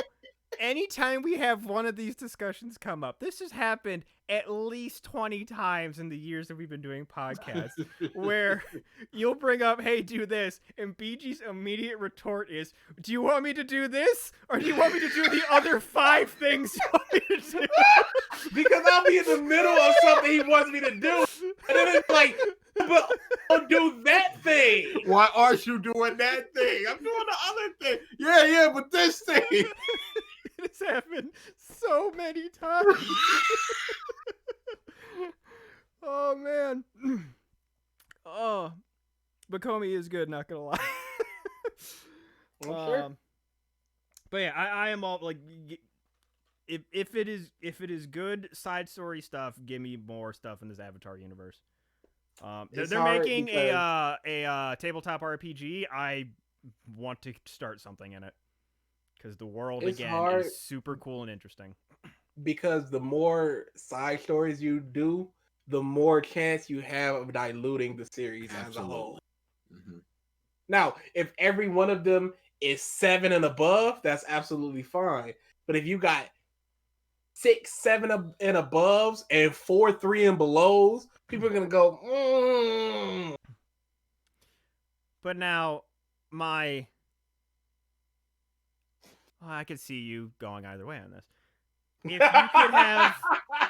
anytime we have one of these discussions come up, this has happened at least 20 times in the years that we've been doing podcasts, where you'll bring up, hey, do this, and BG's immediate retort is, do you want me to do this, or do you want me to do the other 5 things you want me to do? Because I'll be in the middle of something he wants me to do, and then it's like, but I'll do that thing. Why aren't you doing that thing? I'm doing the other thing. Yeah, but this thing. It has happened so many times. Oh, man. Oh, but Comey is good, not gonna lie. Sure. But yeah, I am all like, if it is good side story stuff, give me more stuff in this Avatar universe. They're making because... a tabletop RPG. I want to start something in it because the world is super cool and interesting. Because the more side stories you do, the more chance you have of diluting the series as a whole. Mm-hmm. Now, if every one of them is 7 and above, that's absolutely fine. But if you got 6, 7 and aboves and 4, 3 and belows, people are gonna go. But now, I could see you going either way on this. If you could have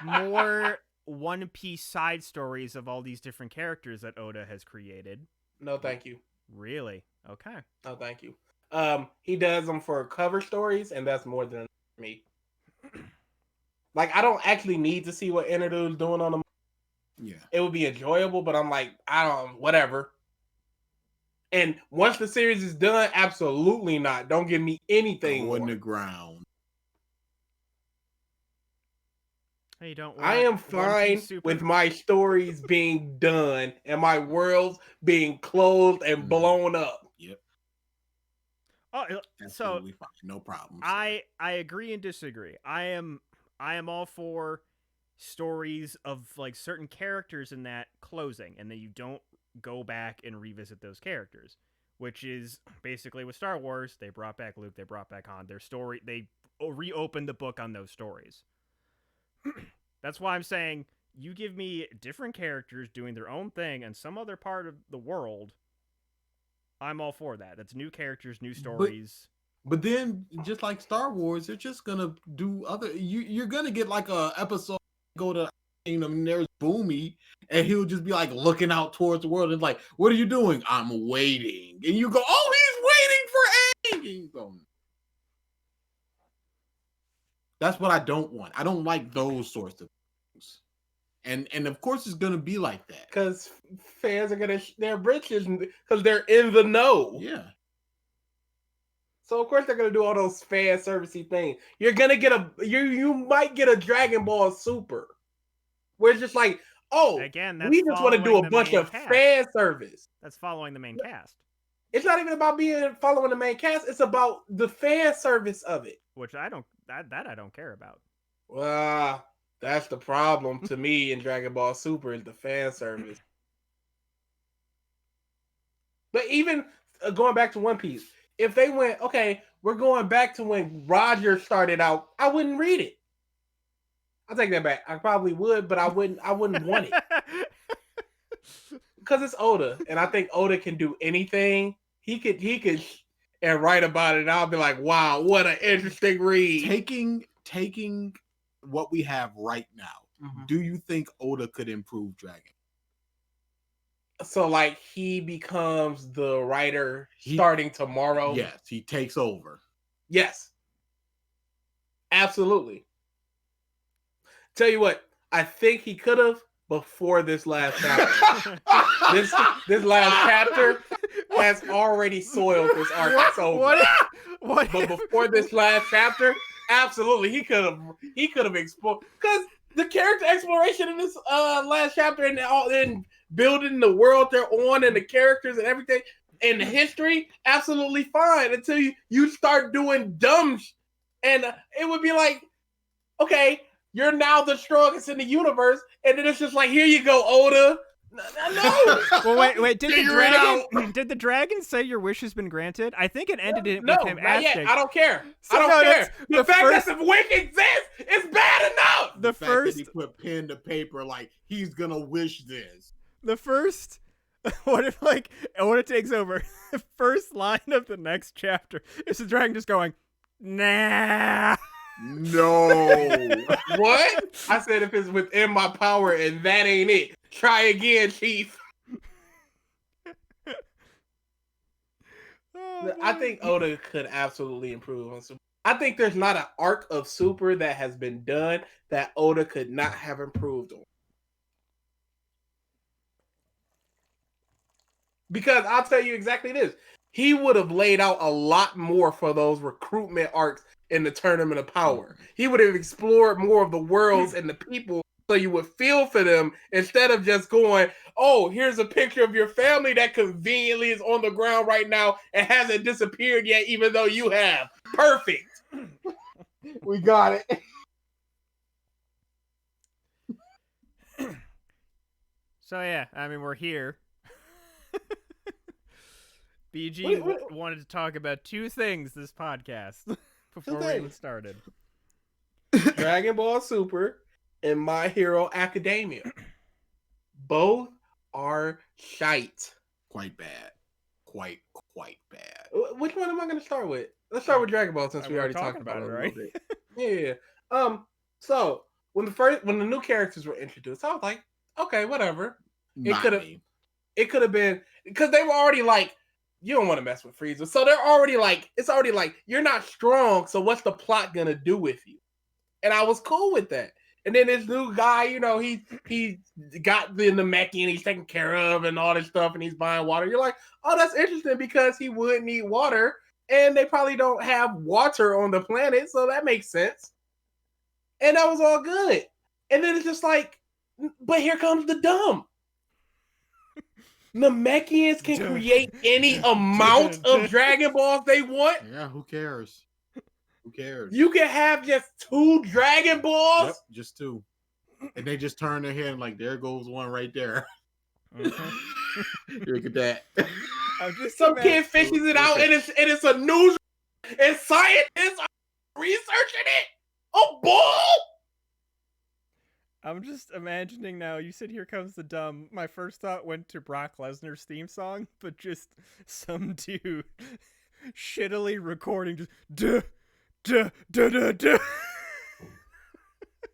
more One Piece side stories of all these different characters that Oda has created. No, thank you. Really? Okay. No, thank you. He does them for cover stories, and that's more than me. Like, I don't actually need to see what Enderdude's doing on them. Yeah. It would be enjoyable, but I'm like, whatever. And once the series is done, absolutely not. Don't give me anything Go in more. the ground. Hey, don't. I am fine with my stories being done and my worlds being closed and blown up. Yep. Oh, absolutely fine. No problem. I agree and disagree. I am all for stories of like certain characters in that closing, and that you don't go back and revisit those characters, which is basically with Star Wars. They brought back Luke, they brought back Han. Their story, they reopened the book on those stories. That's why I'm saying you give me different characters doing their own thing in some other part of the world. I'm all for that. That's new characters, new stories. But then, just like Star Wars, they're just gonna do other. You're gonna get like a episode go to Kingdom, and there's Boomy, and he'll just be like looking out towards the world and like, "What are you doing?" "I'm waiting." And you go, "Oh, he's waiting for Aang." So, that's what I don't want. I don't like those sorts of things. And of course it's gonna be like that. Because fans are gonna their britches because they're in the know. Yeah. So of course they're gonna do all those fan servicey things. You're gonna get you might get a Dragon Ball Super. Where it's just like, oh, again, we just want to do a bunch of fan service. That's following the main cast. It's not even about following the main cast. It's about the fan service of it. Which I don't I don't care about. Well, that's the problem to me in Dragon Ball Super is the fan service. But even going back to One Piece, if they went, okay, we're going back to when Roger started out, I wouldn't read it. I'll take that back. I probably would, but I wouldn't want it. Because it's Oda, and I think Oda can do anything. He could and write about it, and I'll be like, wow, what an interesting read. Taking what we have right now, do you think Oda could improve Dragon? So like he becomes the writer He- starting tomorrow. Yes, he takes over. Yes. Absolutely. Tell you what, I think he could have before this last chapter. this last chapter has already soiled this arc. It's over. What? But before this last chapter, absolutely, he could have explored, because the character exploration in this last chapter and all in building the world they're on and the characters and everything and the history, absolutely fine until you start doing and it would be like, okay, you're now the strongest in the universe, and then it's just like, here you go, Oda. No. Well, wait. Did Figure it out. Did the dragon say your wish has been granted? I think it ended it No, with him not yet. asking. I don't care. So, I don't no, care. The the fact first- that the wish exists is bad enough. The fact that first, he put pen to paper like he's gonna wish this. the first. What if like Oda takes over? The first line of the next chapter is the dragon just going, nah. No. What? I said if it's within my power, and that ain't it. Try again, Chief. Oh, I man. think Oda could absolutely improve on Super. I think there's not an arc of Super that has been done that Oda could not have improved on. Because I'll tell you exactly this. He would have laid out a lot more for those recruitment arcs in the Tournament of Power. He would have explored more of the worlds and the people so you would feel for them instead of just going, oh, here's a picture of your family that conveniently is on the ground right now and hasn't disappeared yet, even though you have. Perfect. We got it. So yeah, I mean we're here. BG Wait. wanted to talk about two things this podcast before we even things. started. Dragon Ball Super and My Hero Academia. Both are shite. Quite bad. Quite bad. Which one am I going to start with? Let's start with Dragon Ball since we We're already talking talked about it, about it, right? right? Yeah. So when the new characters were introduced, I was like, okay, whatever. Not could've- me. It could have been because they were already like, you don't want to mess with Frieza, so they're already like, it's already like you're not strong. So what's the plot gonna do with you? And I was cool with that. And then this new guy, you know, he got the Namekian and he's taken care of and all this stuff, and he's buying water. You're like, oh, that's interesting because he would need water, and they probably don't have water on the planet, so that makes sense. And that was all good. And then it's just like, but here comes the dumb. Namekians can create any amount of Dragon Balls they want. Yeah, who cares? Who cares? You can have just 2 Dragon Balls. Yep, just 2. And they just turn their head and like, there goes one right there. Look at that. I'm just Some kid fishes it out, and it's a news, and scientists are researching it. Oh, bull! I'm just imagining now. You said "Here Comes the Dumb." My first thought went to Brock Lesnar's theme song, but just some dude shittily recording just duh duh duh duh duh.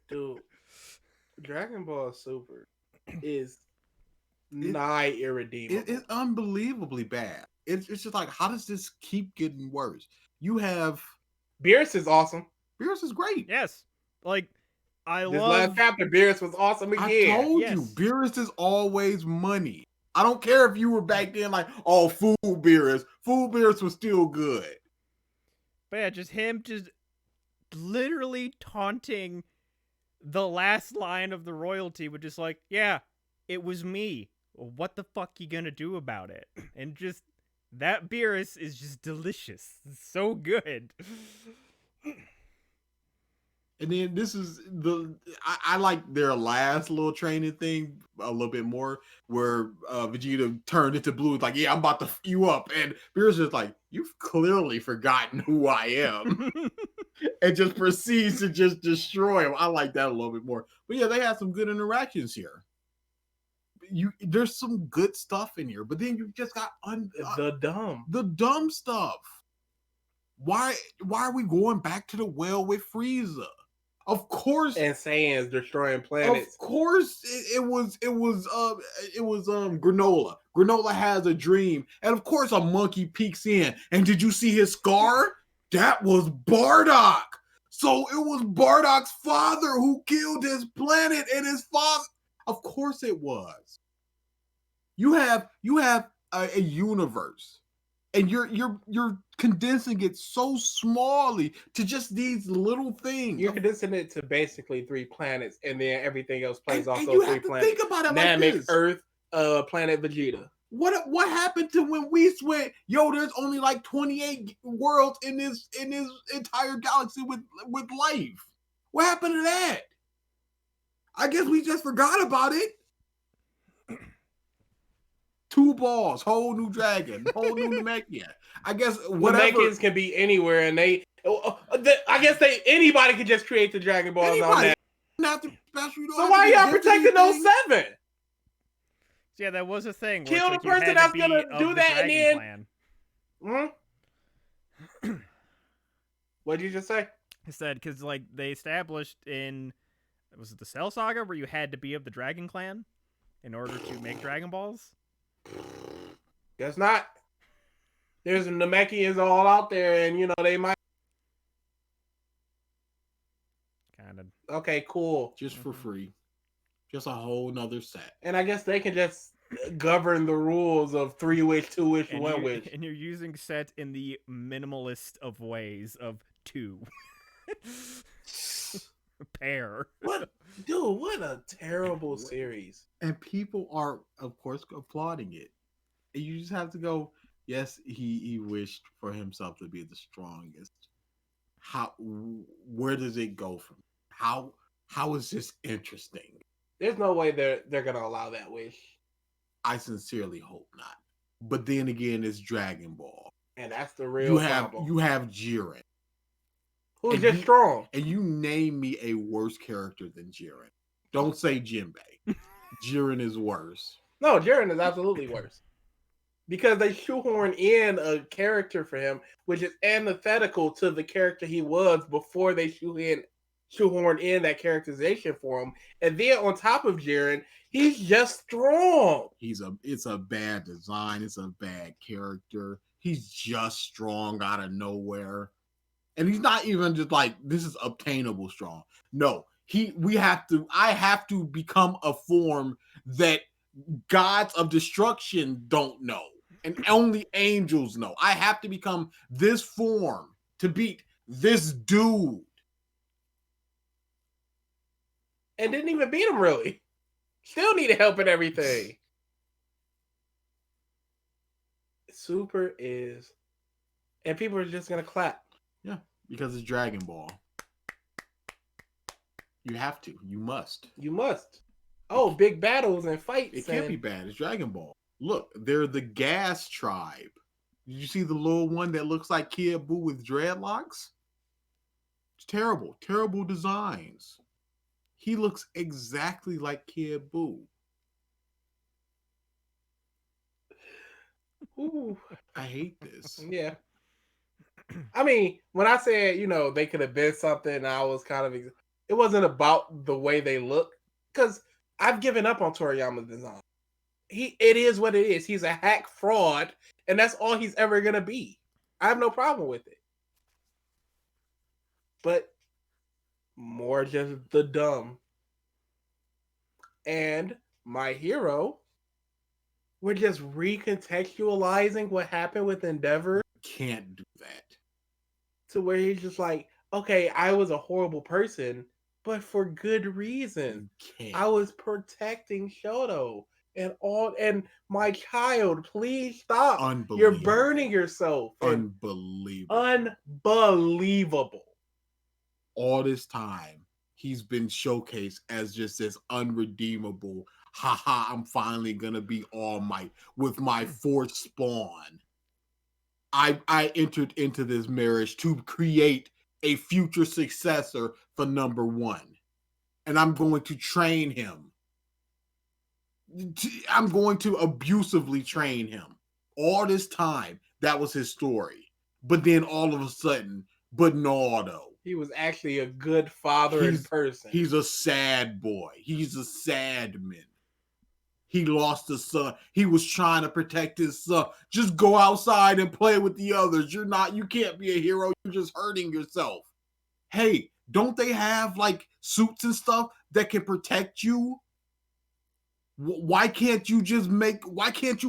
Dude, Dragon Ball Super is nigh irredeemable. It's unbelievably bad. It's just like, how does this keep getting worse? You have Beerus is awesome. Beerus is great. Yes, like I This love. last chapter, Beerus was awesome I again. told Yes. you, Beerus is always money. I don't care if you were back then like, oh, fool Beerus. Fool Beerus was still good. But yeah, just him just literally taunting the last line of the royalty with just like, yeah, it was me. What the fuck you gonna do about it? And just that Beerus is just delicious. It's so good. And then this is I like their last little training thing a little bit more, where Vegeta turned into blue, like, yeah, I'm about to f you up, and Beerus is like, you've clearly forgotten who I am, and just proceeds to just destroy him. I like that a little bit more. But yeah, they had some good interactions here. There's some good stuff in here, but then you just got the dumb stuff. Why are we going back to the well with Frieza? Of course, and Saiyans destroying of planets. course, it was Granola. Granola has a dream, and of course, a monkey peeks in. And did you see his scar? That was Bardock. So it was Bardock's father who killed his planet and his father. Of course, it was. You have a universe, and you're condensing it so smallly to just these little things. You're condensing it to basically 3 planets, and then everything else plays off and those you 3 have to planets. think about it Namek, like this. Earth, planet Vegeta. What happened to when we went? Yo, there's only like 28 worlds in this entire galaxy with life. What happened to that? I guess we just forgot about it. 2 balls, whole new dragon, whole new Namekian. I guess whatever. Namekians can be anywhere, and I guess anybody could just create the Dragon Balls on Anybody. that. Not the special. So why y'all protecting those 7? Yeah, that was a thing. Where Kill it's the like you person had to that's be gonna of do the that and Dragon then- Clan. What'd you just say? I said because like they established in was it the Cell Saga where you had to be of the Dragon Clan in order to make Dragon Balls. Guess not. There's Namekians all out there, and they might. Kind of. Okay, cool. Just for free. Just a whole nother set. And I guess they can just govern the rules of 3 wish, 2 wish, and 1 wish. And you're using set in the minimalist of ways of 2. Pair. What, dude? What a terrible series. And people are, of course, applauding it. And you just have to go, yes, he wished for himself to be the strongest. Where does it go from? How is this interesting? There's no way they're gonna allow that wish. I sincerely hope not. But then again, it's Dragon Ball. And that's the real problem. You have Jiren. Who's just strong. And you name me a worse character than Jiren. Don't say Jinbei. Jiren is worse. No, Jiren is absolutely worse. Because they shoehorn in a character for him, which is antithetical to the character he was before they shoehorn in that characterization for him. And then on top of Jiren, he's just strong. It's a bad design. It's a bad character. He's just strong out of nowhere. And he's not even just like, this is obtainable strong. No, I have to become a form that gods of destruction don't know. And only angels know. I have to become this form to beat this dude. And didn't even beat him, really. Still needed help and everything. Super is... And people are just going to clap. Yeah, because it's Dragon Ball. You have to. You must. You must. Oh, big battles and fights. It can't be bad. It's Dragon Ball. Look, they're the Gas Tribe. Did you see the little one that looks like Kid Buu with dreadlocks? It's terrible. Terrible designs. He looks exactly like Kid Buu. Ooh. I hate this. Yeah. I mean, when I said, they could have been something, I was kind of... It wasn't about the way they look. Because I've given up on Toriyama's design. It is what it is. He's a hack fraud, and that's all he's ever going to be. I have no problem with it. But more just the dumb. And My Hero, we're just recontextualizing what happened with Endeavor. Can't do that. To where he's just like, okay, I was a horrible person, but for good reason. I was protecting Shoto and my child. Please stop. Unbelievable. You're burning yourself. Unbelievable. Unbelievable. All this time, he's been showcased as just this unredeemable, haha, I'm finally gonna be All Might with my fourth spawn. I entered into this marriage to create a future successor for number 1. And I'm going to train him. I'm going to abusively train him. All this time, that was his story. But then all of a sudden, Bernardo, He was actually a good father in person. He's a sad boy. He's a sad man. He lost a son. He was trying to protect his son. Just go outside and play with the others. You can't be a hero. You're just hurting yourself. Hey, don't they have like suits and stuff that can protect you? Why can't you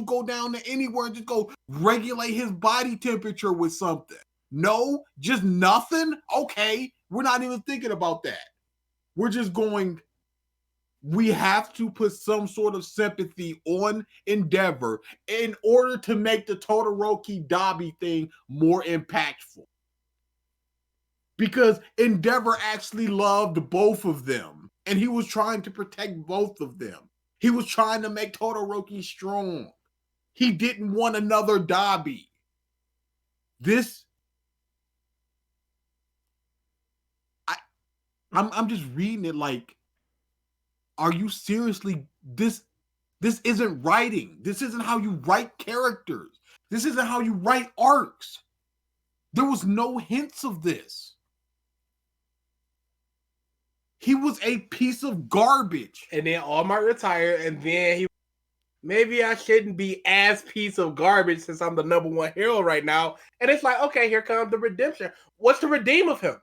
go down to anywhere and just go regulate his body temperature with something? No, just nothing? Okay, we're not even thinking about that. We're just going, we have to put some sort of sympathy on Endeavor in order to make the Todoroki Dabi thing more impactful. Because Endeavor actually loved both of them, and he was trying to protect both of them. He was trying to make Todoroki strong. He didn't want another Dabi. I'm just reading it like, are you seriously, this isn't writing. This isn't how you write characters. This isn't how you write arcs. There was no hints of this. He was a piece of garbage. And then All Might retired, and then maybe I shouldn't be as piece of garbage since I'm the number one hero right now. And it's like, okay, here comes the redemption. What's the redeem of him?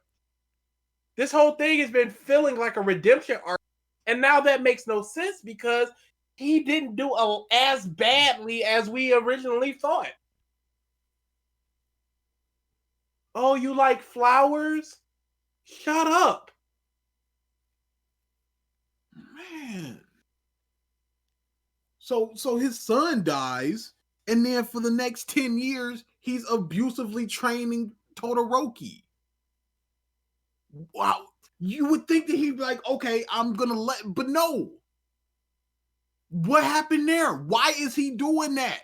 This whole thing has been feeling like a redemption arc. And now that makes no sense because he didn't do as badly as we originally thought. Oh, you like flowers? Shut up. Man. So his son dies, and then for the next 10 years, he's abusively training Todoroki. Wow. You would think that he'd be like, okay, I'm gonna but no. What happened there? Why is he doing that?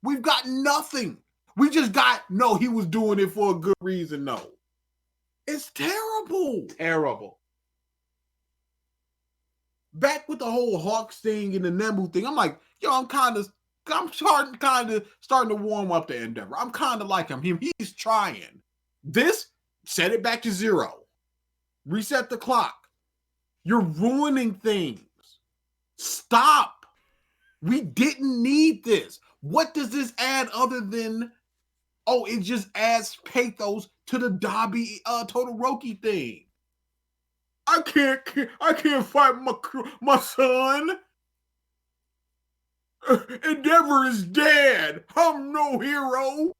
We've got nothing. We just got, no, he was doing it for a good reason, no. It's terrible. Terrible. Back with the whole Hawks thing and the Nemu thing, I'm like, yo, I'm starting to warm up to Endeavor. I'm kind of like him. He's trying. This, set it back to 0. Reset the clock. You're ruining things. Stop. We didn't need this. What does this add other than, it just adds pathos to the Dabi Todoroki thing. I can't fight my son. Endeavor is dead. I'm no hero.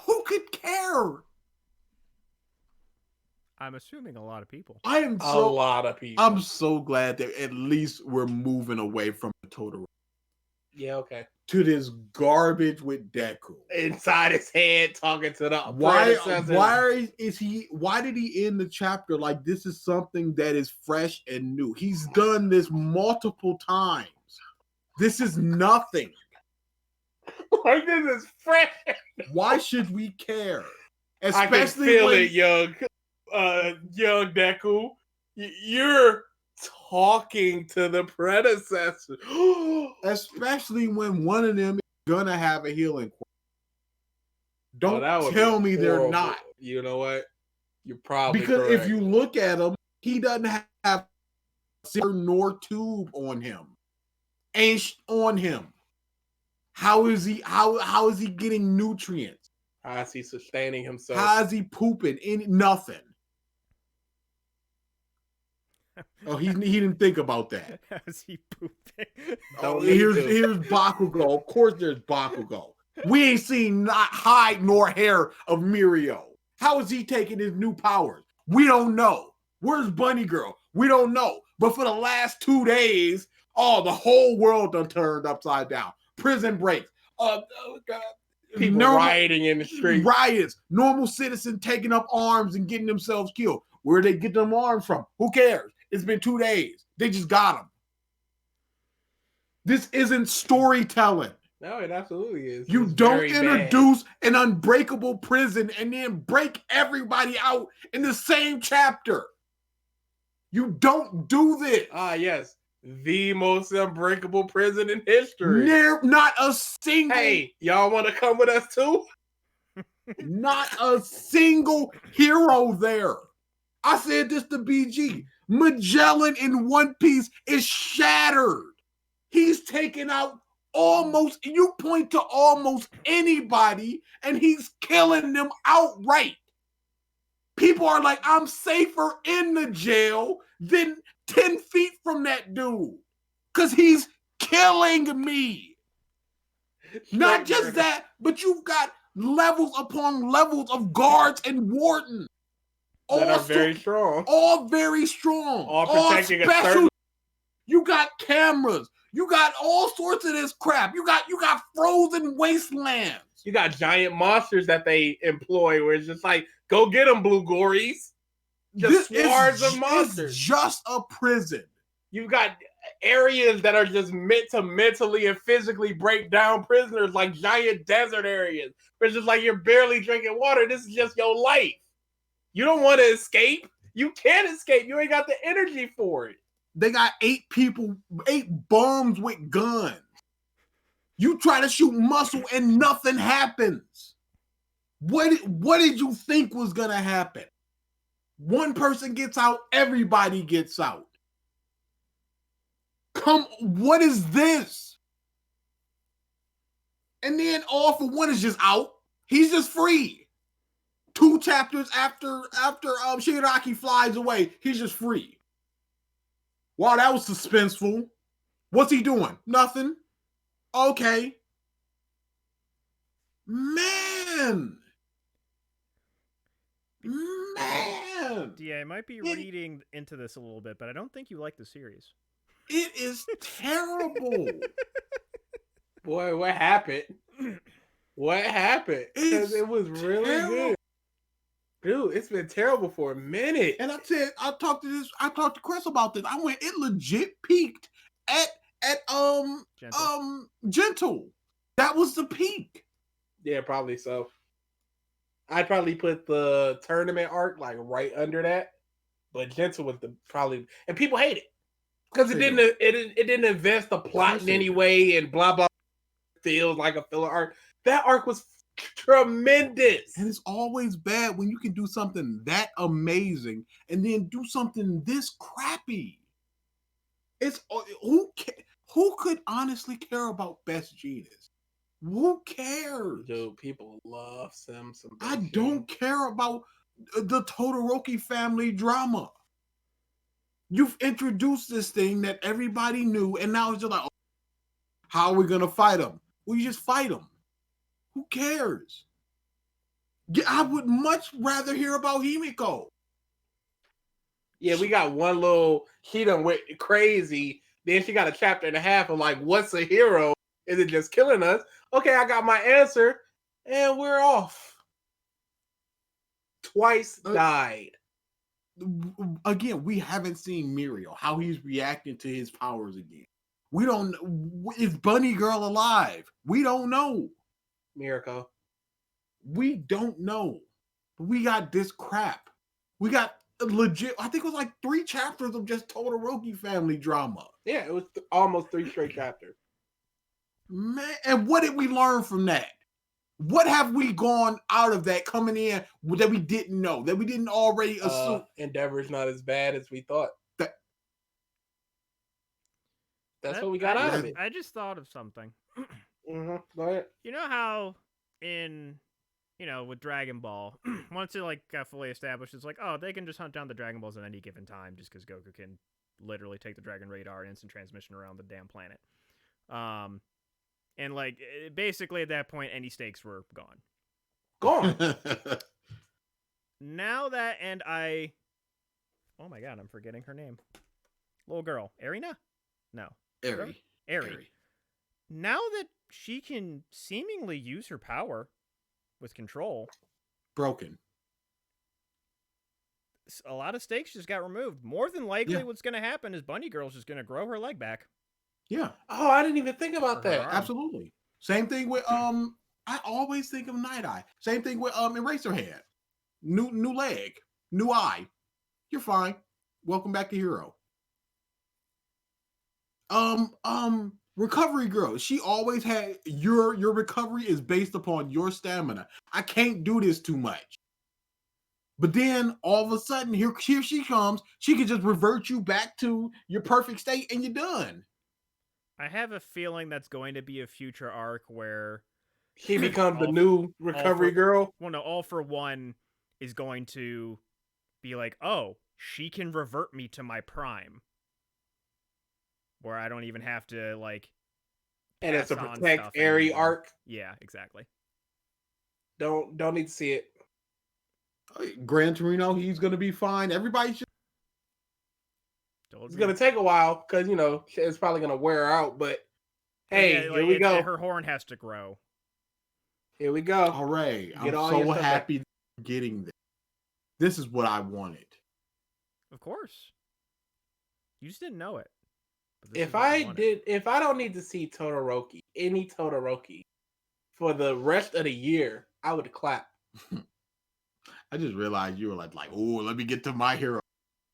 Who could care? I'm assuming a lot of people. A lot of people. I'm so glad that at least we're moving away from the Todoroki. Yeah, okay. To this garbage with Deku. Inside his head talking to the why did he end the chapter like this is something that is fresh and new? He's done this multiple times. This is nothing. Like this is fresh. Why should we care? Especially I can feel it, young Deku. You're talking to the predecessor. Especially when one of them is gonna have a healing quirk. Don't tell me they're not. You know what? You're probably because correct. If you look at him, he doesn't have nor tube on him. Ain't on him. How is he getting nutrients? How is he sustaining himself? How is he pooping? Nothing. Oh, he didn't think about that. How is he pooping? Here's Bakugo. Of course there's Bakugo. We ain't seen not hide nor hair of Mirio. How is he taking his new powers? We don't know. Where's Bunny Girl? We don't know. But for the last 2 days, the whole world done turned upside down. Prison breaks. People rioting in the street. Riots. Normal citizens taking up arms and getting themselves killed. Where they get them arms from? Who cares? It's been 2 days. They just got them. This isn't storytelling. No, it absolutely is. You don't introduce an unbreakable prison and then break everybody out in the same chapter. You don't do this. Yes. The most unbreakable prison in history. Not a single. Hey, y'all want to come with us too? Not a single hero there. I said this to BG. Magellan in One Piece is shattered. He's taken out almost, you point to almost anybody, and he's killing them outright. People are like, I'm safer in the jail than 10 feet from that dude. Because he's killing me. Not just that, but you've got levels upon levels of guards and wardens. That are very strong. All very strong. All protecting a certain... You got cameras. You got all sorts of this crap. You got frozen wastelands. You got giant monsters that they employ where it's just like, go get them, Blue Gories. Just swarms of monsters. It's just a prison. You've got areas that are just meant to mentally and physically break down prisoners, like giant desert areas. Where it's just like you're barely drinking water. This is just your life. You don't want to escape. You can't escape. You ain't got the energy for it. They got 8 bums with guns. You try to shoot muscle and nothing happens. What did you think was going to happen? One person gets out, everybody gets out. What is this? And then All for One is just out. He's just free. 2 chapters after Shigaraki flies away, he's just free. Wow, that was suspenseful. What's he doing? Nothing. Okay. Man. Yeah, I might be reading into this a little bit, but I don't think you like the series. It is terrible. Boy, what happened? What happened? Because it was really good. Dude, it's been terrible for a minute. And I talked to Chris about this. I went, it legit peaked at Gentle. That was the peak. Yeah, probably so. I'd probably put the tournament arc like right under that. But Gentle was probably, and people hate it. Because it didn't invest the plot in any way and blah blah. Feels like a filler arc. That arc was tremendous. And it's always bad when you can do something that amazing and then do something this crappy. It's who could honestly care about Best Genius? Who cares? Dude, people love Simpson. I don't care about the Todoroki family drama. You've introduced this thing that everybody knew, and now it's just like, oh, how are we gonna fight them? Well, you just fight them. Who cares? I would much rather hear about Himiko. Yeah, we got one little, she done went crazy. Then she got a chapter and a half of like, what's a hero? Is it just killing us? Okay, I got my answer, and we're off. Twice died. Again, we haven't seen Mirio, how he's reacting to his powers again. We don't know. Is Bunny Girl alive? We don't know. Miracle. We don't know. But we got this crap. We got legit, I think it was like 3 chapters of just Todoroki family drama. Yeah, it was almost 3 straight chapters. Man, and what did we learn from that? What have we gone out of that coming in that we didn't know, that we didn't already assume? Endeavor's not as bad as we thought. That's what we got out of it. I just thought of something. Mm-hmm. Go ahead. You know how with Dragon Ball, once it like got fully established, it's like, oh, they can just hunt down the Dragon Balls at any given time just because Goku can literally take the Dragon Radar and instant transmission around the damn planet. And like basically at that point, any stakes were gone. Now that, and oh my god, I'm forgetting her name. Little girl, Erina? No. Eri. Now that she can seemingly use her power with control. Broken. A lot of stakes just got removed. More than likely what's going to happen is Bunny Girl's just going to grow her leg back. Yeah. Oh, I didn't even think about that. Absolutely. Same thing with I always think of Night Eye. Same thing with Eraserhead. New leg, new eye. You're fine. Welcome back to Hero. recovery girl. She always had your recovery is based upon your stamina. I can't do this too much. But then all of a sudden, here she comes. She can just revert you back to your perfect state, and you're done. I have a feeling that's going to be a future arc where She becomes the new recovery girl. Well, no, All for One is going to be like, oh, she can revert me to my prime, where I don't even have to like. And it's a pass on protect stuff Airy anymore. arc. Yeah, exactly. Don't need to see it. Gran Torino, he's gonna be fine. Everybody should. It's gonna take a while because it's probably gonna wear her out. But hey, here we go. Her horn has to grow. Here we go. All right, I'm so happy getting this. This is what I wanted. Of course. You just didn't know it. If I don't need to see any Todoroki, for the rest of the year, I would clap. I just realized you were like, oh, let me get to my hero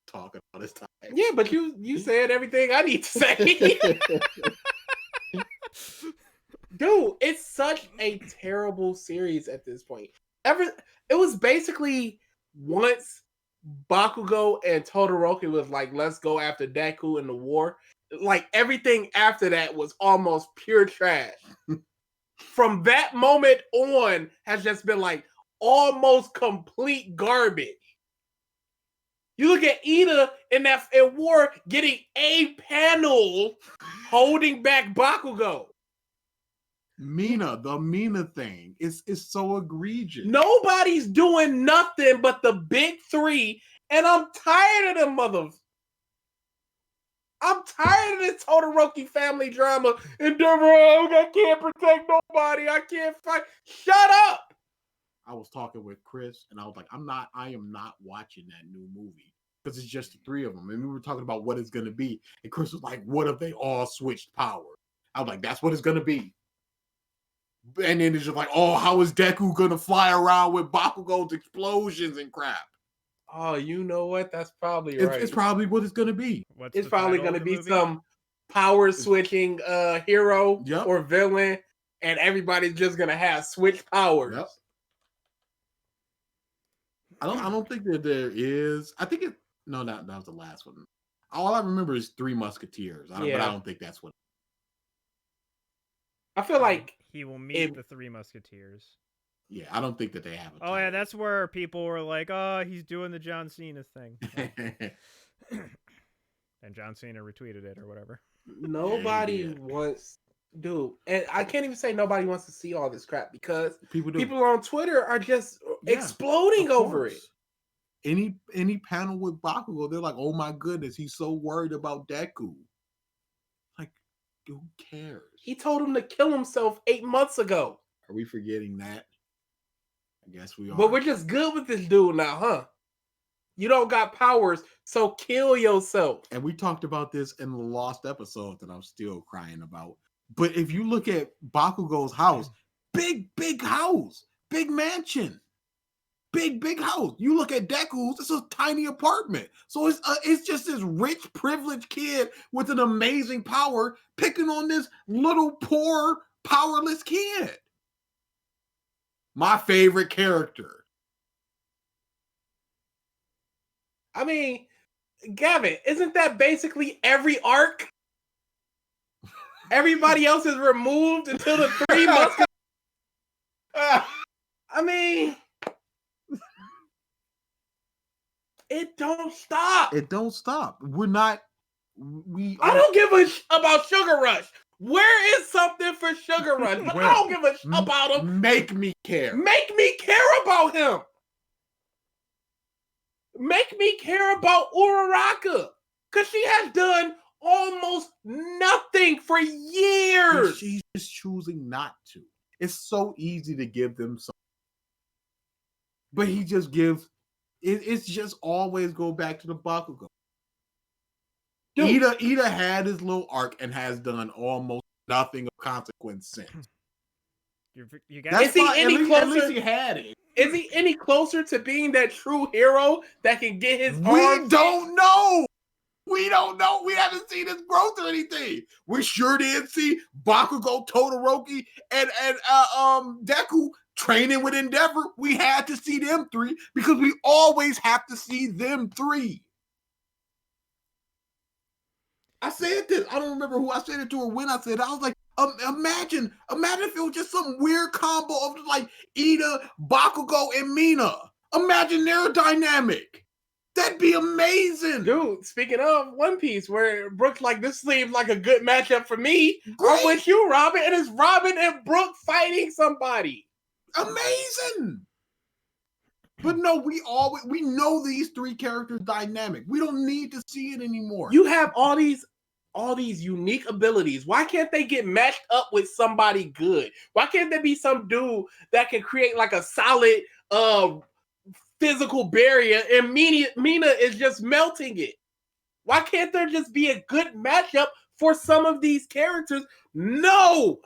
talking all this time. Yeah, but you said everything I need to say. Dude, it's such a terrible series at this point. It was basically once Bakugo and Todoroki was like, let's go after Deku in the war. Like everything after that was almost pure trash. From that moment on has just been like almost complete garbage. You look at Ida in war getting a panel holding back Bakugo. The Mina thing is so egregious. Nobody's doing nothing but the big three, and I'm tired of them mothers. I'm tired of this Todoroki family drama. Endeavor, I can't protect nobody. I can't fight. Shut up. I was talking with Chris, and I was like, I am not watching that new movie because it's just the three of them. And we were talking about what it's going to be. And Chris was like, what if they all switched power? I was like, that's what it's going to be. And then it's just like, oh, how is Deku going to fly around with Bakugo's explosions and crap? Oh, you know what? That's probably right. It's probably what it's going to be. It's probably going to be some power switching hero or villain, and everybody's just going to have switch powers. Yep. I don't think that there is. I think that was the last one. All I remember is Three Musketeers. But I don't think that's what. I feel like he will meet the Three Musketeers. Yeah, I don't think that they have. Oh yeah, that's where people were like, "Oh, he's doing the John Cena thing," and John Cena retweeted it or whatever. Nobody wants, dude, and I can't even say nobody wants to see all this crap because people on Twitter are just exploding over it. Any panel with Bakugo, they're like, "Oh my goodness, he's so worried about Deku." Like, who cares? He told him to kill himself 8 months ago. Are we forgetting that? I guess we are. But we're just good with this dude now, huh? You don't got powers, so kill yourself. And we talked about this in the lost episode that I'm still crying about. But if you look at Bakugo's house, big house, big mansion, big house. You look at Deku's, it's a tiny apartment. So it's just this rich, privileged kid with an amazing power picking on this little, poor, powerless kid. My favorite character. I mean, Gavin, isn't that basically every arc? Everybody else is removed until the Three Musketeers. I mean, it don't stop. It don't stop. We're not. I don't give a about Sugar Rush. Where is something for Sugar Rush? But I don't give a about him. Make me care. Make me care about him. Make me care about Uraraka. Because she has done almost nothing for years. She's just choosing not to. It's so easy to give them something. But he just gives. It's just always go back to the Bakugo. Ida had his little arc and has done almost nothing of consequence since. You got. Is he any closer? At least he had it. Is he any closer to being that true hero that can get his? We don't know. We don't know. We haven't seen his growth or anything. We sure did see Bakugo, Todoroki, and Deku training with Endeavor. We had to see them three because we always have to see them three. I said this. I don't remember who I said it to or when I said it. I was like, imagine if it was just some weird combo of like Ida, Bakugo, and Mina. Imagine their dynamic. That'd be amazing. Dude, speaking of One Piece, where Brooke's like, this seems like a good matchup for me. Great. I'm with you, Robin. And it's Robin and Brooke fighting somebody. Amazing. But no, we know these three characters' dynamic. We don't need to see it anymore. You have all these unique abilities. Why can't they get matched up with somebody good? Why can't there be some dude that can create like a solid physical barrier and Mina is just melting it? Why can't there just be a good matchup for some of these characters? No!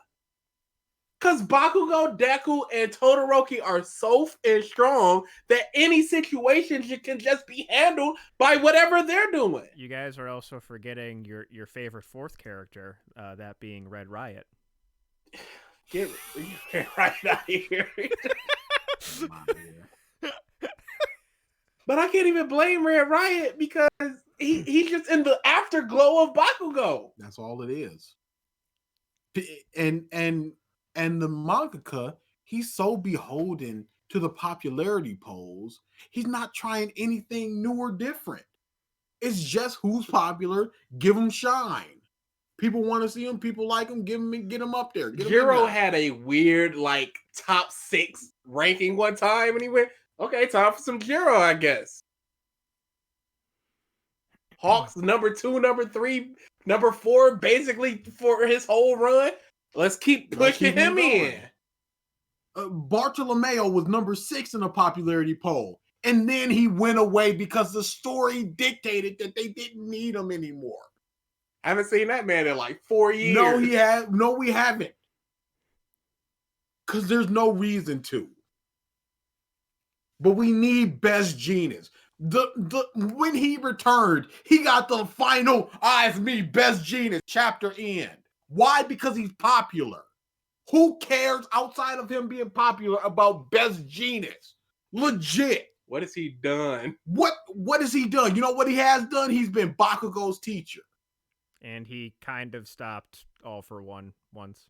Because Bakugo, Deku, and Todoroki are so strong that any situation can just be handled by whatever they're doing. You guys are also forgetting your favorite fourth character, that being Red Riot. Get right out of here. But I can't even blame Red Riot because he's just in the afterglow of Bakugo. That's all it is. And the mangaka, he's so beholden to the popularity polls. He's not trying anything new or different. It's just who's popular. Give him shine. People want to see him. People like him. Get him up there. Jiro had a weird like top 6 ranking one time, and he went, okay, time for some Jiro, I guess. Hawks number 2, number 3, number 4, basically for his whole run. Let's keep pushing him in. Bartolomeo was number 6 in a popularity poll. And then he went away because the story dictated that they didn't need him anymore. I haven't seen that man in like 4 years. No, we haven't. Because there's no reason to. But we need Best Genius. When he returned, he got the final It's me, Best Genius chapter in. Why? Because he's popular. Who cares outside of him being popular about Best Genius? Legit. What has he done? What has he done? You know what he has done? He's been Bakugo's teacher. And he kind of stopped All for One once.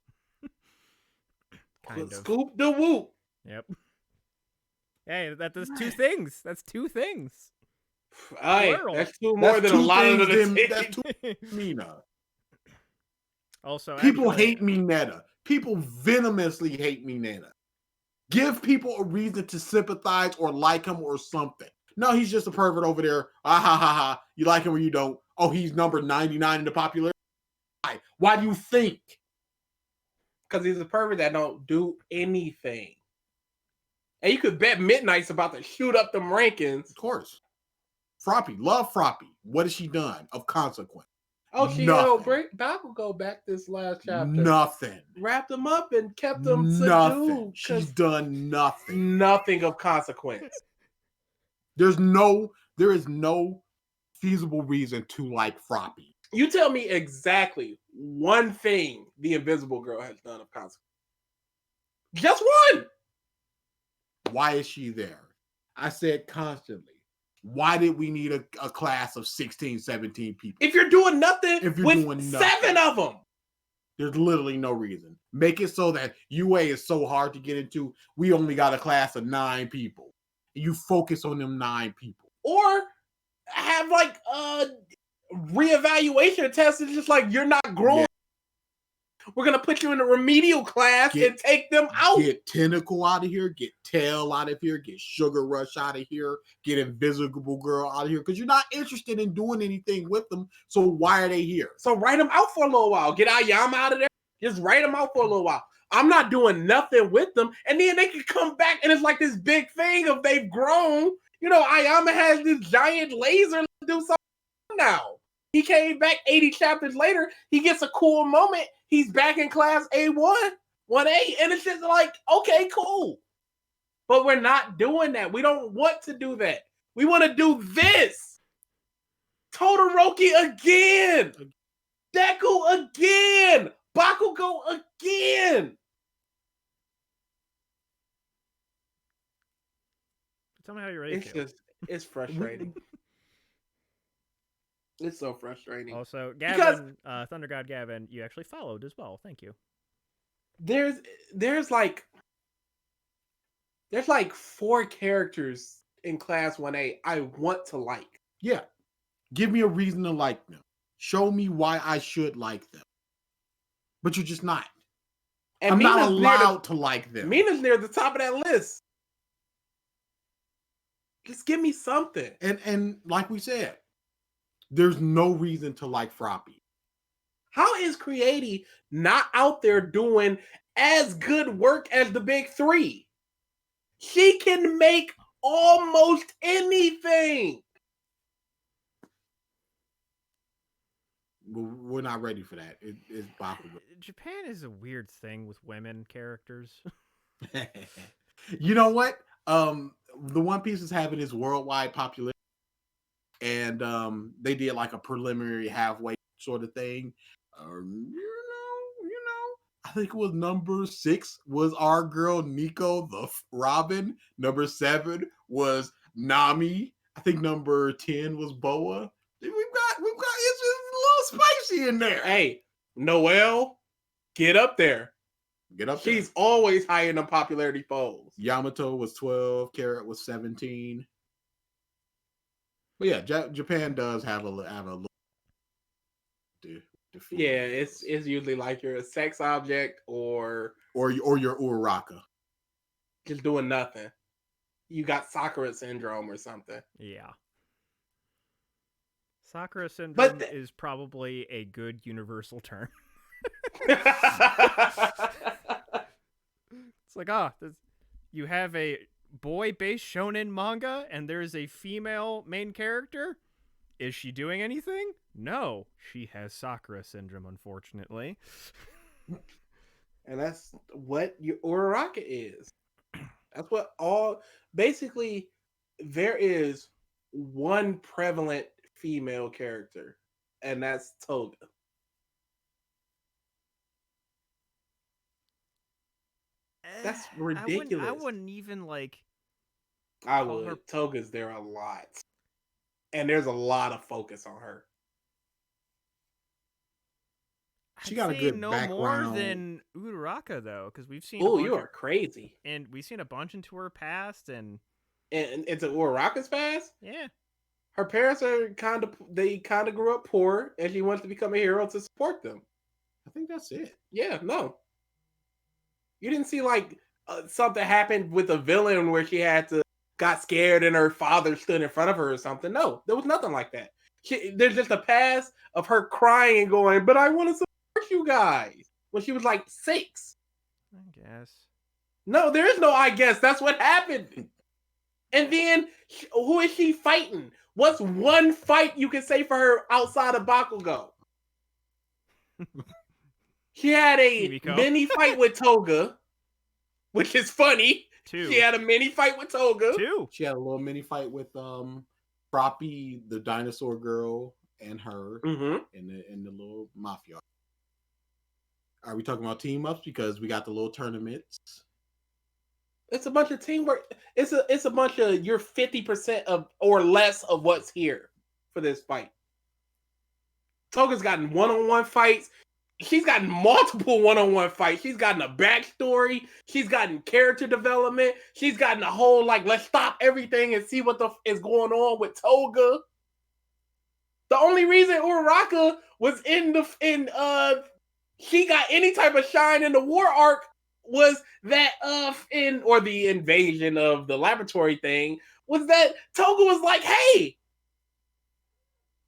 Kind of. Scoop the whoop. Yep. Hey, that's 2 things. That's 2 things. Hey, that's 2 more than a lot of the That's 2 Mina. Also, people hate Mineta. People venomously hate Mineta. Give people a reason to sympathize or like him or something. No, he's just a pervert over there. Ah ha ha ha. You like him or you don't. Oh, he's number 99 in the popularity. Why do you think? Because he's a pervert that don't do anything. And you could bet Midnight's about to shoot up them rankings. Of course. Froppy. Love Froppy. What has she done of consequence? Oh, she helped Bakugo back this last chapter. Nothing. Wrapped them up and kept them nothing. subdued. She's done nothing. Nothing of consequence. There is no feasible reason to like Froppy. You tell me exactly one thing the Invisible Girl has done of consequence. Just one. Why is she there? I said constantly. Why did we need a class of 16, 17 people? If you're doing nothing, with 7 of them. There's literally no reason. Make it so that UA is so hard to get into. We only got a class of 9 people. You focus on them 9 people. Or have like a reevaluation test. It's just like, you're not growing. Yeah. We're going to put you in a remedial class and take them out. Get Tentacle out of here. Get Tail out of here. Get Sugar Rush out of here. Get Invisible Girl out of here. Because you're not interested in doing anything with them. So why are they here? So write them out for a little while. Get Ayama out of there. Just write them out for a little while. I'm not doing nothing with them. And then they can come back and it's like this big thing of they've grown. You know, Ayama has this giant laser to do something now. He came back 80 chapters later. He gets a cool moment. He's back in class A1, 1A, and it's just like, okay, cool. But we're not doing that. We don't want to do that. We want to do this. Todoroki Todoroki again! Deku again! Bakugo again! Tell me how you really feel. It's frustrating. It's so frustrating. Also, Because- Gavin, Thunder God Gavin, you actually followed as well. Thank you. There's like 4 characters in Class 1A I want to like. Yeah. Give me a reason to like them. Show me why I should like them. But you're just not. And I'm not Mina's near allowed to like them. Mina's near the top of that list. Just give me something. And like we said, there's no reason to like Froppy. How is Creati not out there doing as good work as the big 3? She can make almost anything. We're not ready for that. It's Bakugo. Japan is a weird thing with women characters. You know what? The One Piece is having its worldwide popularity, and they did like a preliminary halfway sort of thing. I think it was number 6 was our girl Nico the Robin. Number 7 was Nami. I think number 10 was Boa. We've got it's just a little spicy in there. Hey, Noelle, get up there. Get up there. She's always high in the popularity polls. Yamato was 12, Carrot was 17. But yeah, Japan does have a little. Yeah, it's usually like you're a sex object or your Uraraka. just doing nothing. You got Sakura syndrome or something. Yeah. Sakura syndrome But is probably a good universal term. It's like, you have a boy-based shonen manga and there's a female main character? Is she doing anything? No. She has Sakura syndrome, unfortunately. And that's what your Uraraka is. That's what basically there is one prevalent female character, and that's Toga. That's ridiculous. I wouldn't even like. I call would. her- Toga's there a lot. And there's a lot of focus on her. She I'd got a say good no background. more than Uraraka though, because we've seen. Oh, you are crazy. And we've seen a bunch into her past, and And into Uraraka's past, yeah, her parents are kind of grew up poor, and she wants to become a hero to support them. I think that's it. Yeah, no. You didn't see like something happened with a villain where she got scared and her father stood in front of her or something. No, there was nothing like that. There's just a past of her crying and going, "But I want to support you guys," when she was like 6. I guess. No, there is no I guess. That's what happened. And then, who is she fighting? What's one fight you can say for her outside of Bakugo? She had a Himiko. mini fight with Toga, which is funny. 2. She had a mini fight with Toga. 2. She had a little mini fight with Froppy, the dinosaur girl, and her Mm-hmm. in the little mafia. Are we talking about team ups? Because we got the little tournaments. It's a bunch of teamwork. It's a bunch of you're 50% of or less of what's here for this fight. Toga's gotten one-on-one fights. She's gotten multiple one-on-one fights. She's gotten a backstory. She's gotten character development. She's gotten a whole let's stop everything and see what is going on with Toga. The only reason Uraraka was she got any type of shine in the war arc was that the invasion of the laboratory thing was that Toga was like, hey,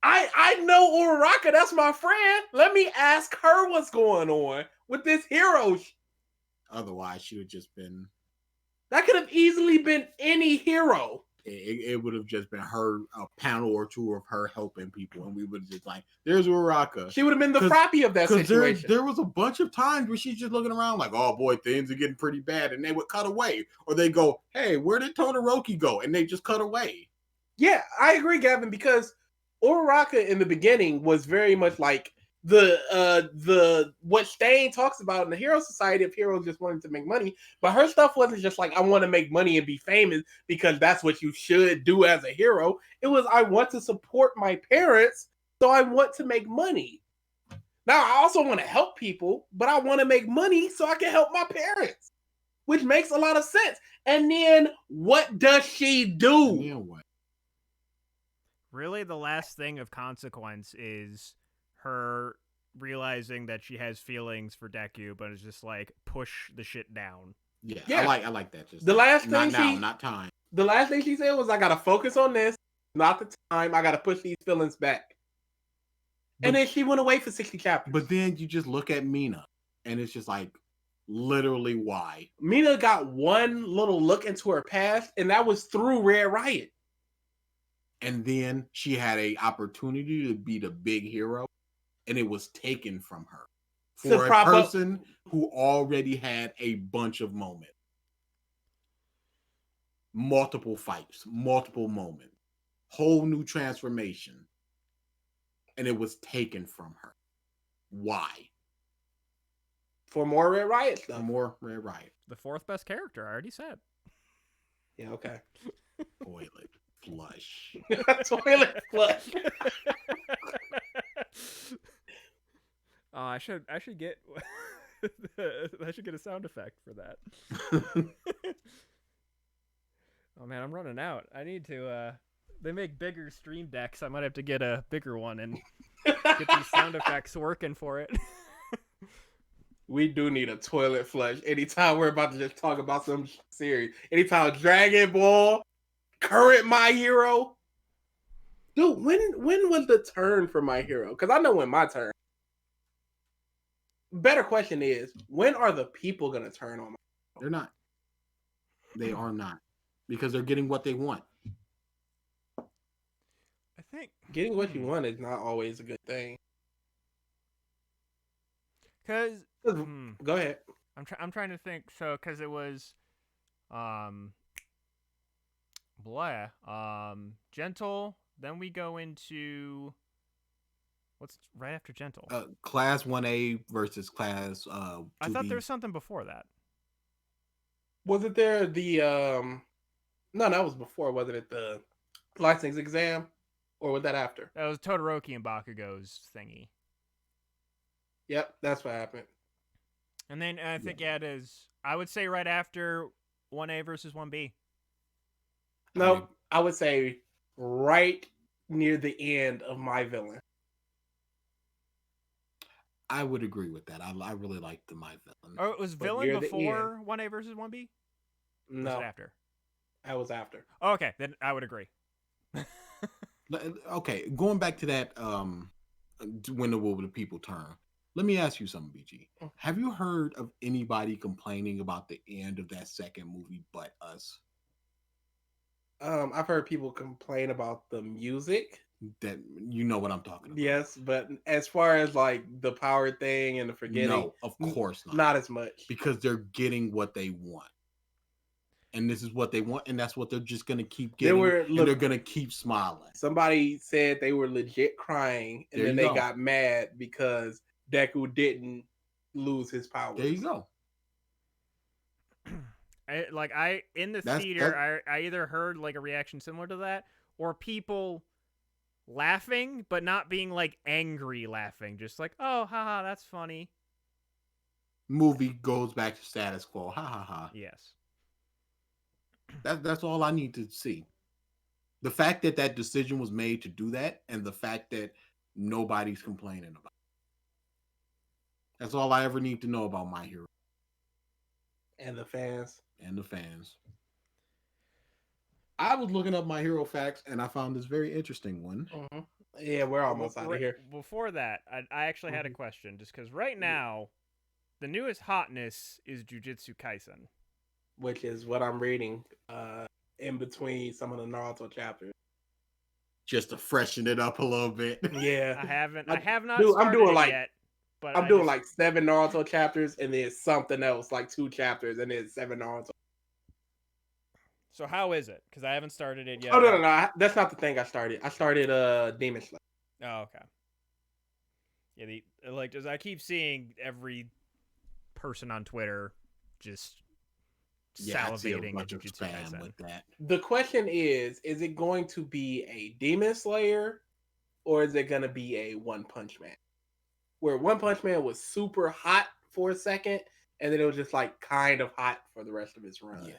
I know Uraraka, that's my friend. Let me ask her what's going on with this hero. Otherwise, she would just been. That could have easily been any hero. It would have just been a panel or two of her helping people, and we would have just like, there's Uraraka. She would have been the Froppy of that situation. There was a bunch of times where she's just looking around like, oh boy, things are getting pretty bad, and they would cut away. Or they go, hey, where did Todoroki go? And they just cut away. Yeah, I agree, Gavin, because Uraraka in the beginning was very much like the what Stain talks about in the Hero Society of Heroes just wanting to make money, but her stuff wasn't just like I want to make money and be famous because that's what you should do as a hero. It was I want to support my parents, so I want to make money. Now I also want to help people, but I want to make money so I can help my parents, which makes a lot of sense. And then what does she do? And then what? Really, the last thing of consequence is her realizing that she has feelings for Deku, but it's just like push the shit down. Yeah, Yeah. I like that. Just The last not thing now, she- not time. The last thing she said was, I got to focus on this, not the time. I got to push these feelings back. And then she went away for 60 chapters. But then you just look at Mina, and it's just like, literally why? Mina got one little look into her past, and that was through Red Riot. And then she had a opportunity to be the big hero, and it was taken from her To for a prop up- person who already had a bunch of moments, multiple fights, multiple moments, whole new transformation, and it was taken from her. Why? For more Red Riot For stuff. more Red Riot. The fourth best character, I already said. Yeah, okay. Toilet flush. Toilet flush. Oh, I should get I should get a sound effect for that. Oh man, I'm running out. I need to they make bigger stream decks. I might have to get a bigger one and get these sound effects working for it. We do need a toilet flush anytime we're about to just talk about some series. Anytime Dragon Ball, current My Hero. Dude, when was the turn for My Hero? Because I know when my turn. Better question is, when are the people gonna turn on? They're not. They are not. Because they're getting what they want. I think Getting what you want is not always a good thing. because Go ahead. I'm trying to think. So because it was, Gentle. Then we go into what's right after Gentle. Class 1A versus Class 2B. I thought there was something before that. Was it there the No, that was before. Was it the license exam, or was that after? That was Todoroki and Bakugo's thingy. Yep, that's what happened. And then I think it is. I would say right after 1A versus 1B. No, I would say right near the end of My Villain. I would agree with that. I really liked the My Villain. Or was But Villain near the before 1A versus 1B? Or was No, it after? that was after. Oh, okay, then I would agree. Okay, going back to that when the will the people turn. Let me ask you something, BG. Have you heard of anybody complaining about the end of that second movie but us? I've heard people complain about the music. That you know what I'm talking about. Yes, but as far as like the power thing and the forgetting, No, of course not. not as much. Because they're getting what they want. And this is what they want, and that's what they're just gonna keep getting. And they're gonna keep smiling. Somebody said they were legit crying, and There then you they go. got mad because Deku didn't lose his powers. There you go. In the That's- theater, I either heard like a reaction similar to that, or people laughing but not being like angry laughing, just like, oh, haha, that's funny. Movie goes back to status quo. Ha ha ha. Yes. That's all I need to see. The fact that that decision was made to do that, and the fact that nobody's complaining about it. That's all I ever need to know about My Hero And the fans. and the fans. I was looking up My Hero facts, and I found this very interesting one. Mm-hmm. Yeah, we're almost out of here. Before that, I actually had a question, just because right now, the newest hotness is Jujutsu Kaisen. Which is what I'm reading in between some of the Naruto chapters. Just to freshen it up a little bit. Yeah. I have not Dude, started I'm doing it like- yet. But I'm doing like 7 Naruto chapters and then something else, like 2 chapters and then 7 Naruto. So how is it? Because I haven't started it yet. Oh no, that's not the thing I started. I started Demon Slayer. Oh, okay. Yeah, as I keep seeing every person on Twitter just Yeah, I see a salivating bunch at of Jujutsu spam Kaisen. with that. The question is it going to be a Demon Slayer or is it going to be a One Punch Man? Where One Punch Man was super hot for a second and then it was just like kind of hot for the rest of its run. Yeah.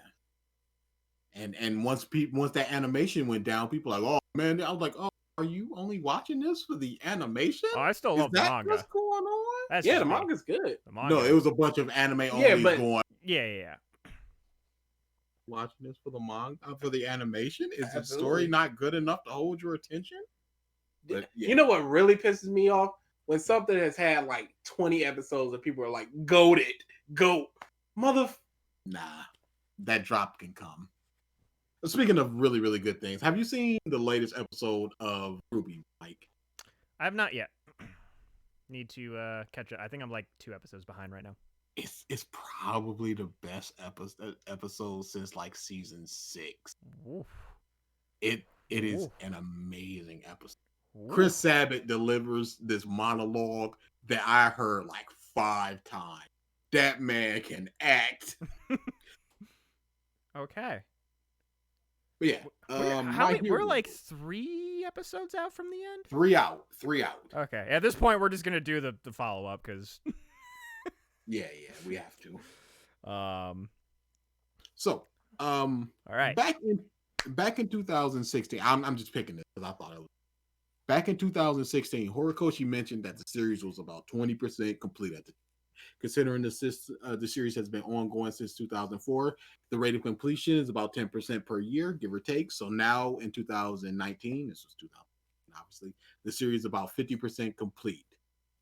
And once that animation went down, people were like, oh man, I was like, oh, are you only watching this for the animation? Oh, I still Is love the that manga. what's going on? That's Yeah, just the me. manga's good. The manga. No, it was a bunch of anime only Yeah, but- going. Yeah. Watching this for the manga, for the animation. Is the story Absolutely. not good enough to hold your attention? But yeah. You know what really pisses me off? When something has had like 20 episodes and people are like, goat. Mother. Nah, that drop can come. Speaking of really, really good things, have you seen the latest episode of Ruby, Mike? I have not yet. Need to catch up. I think I'm like 2 episodes behind right now. It's probably the best episode since like season 6. Oof. It is Oof. an amazing episode. Oof. Chris Sabat delivers this monologue that I heard like 5 times. That man can act. Okay. But yeah, We're like 3 episodes out from the end? 3 out. Okay. At this point, we're just going to do the follow-up because... Yeah, we have to. So, all right. Back in 2016, I'm just picking this because I thought it was. Back in 2016, Horikoshi mentioned that the series was about 20% complete at the. Considering the series has been ongoing since 2004, the rate of completion is about 10% per year, give or take. So now in 2019, this was 2000, obviously, the series is about 50% complete.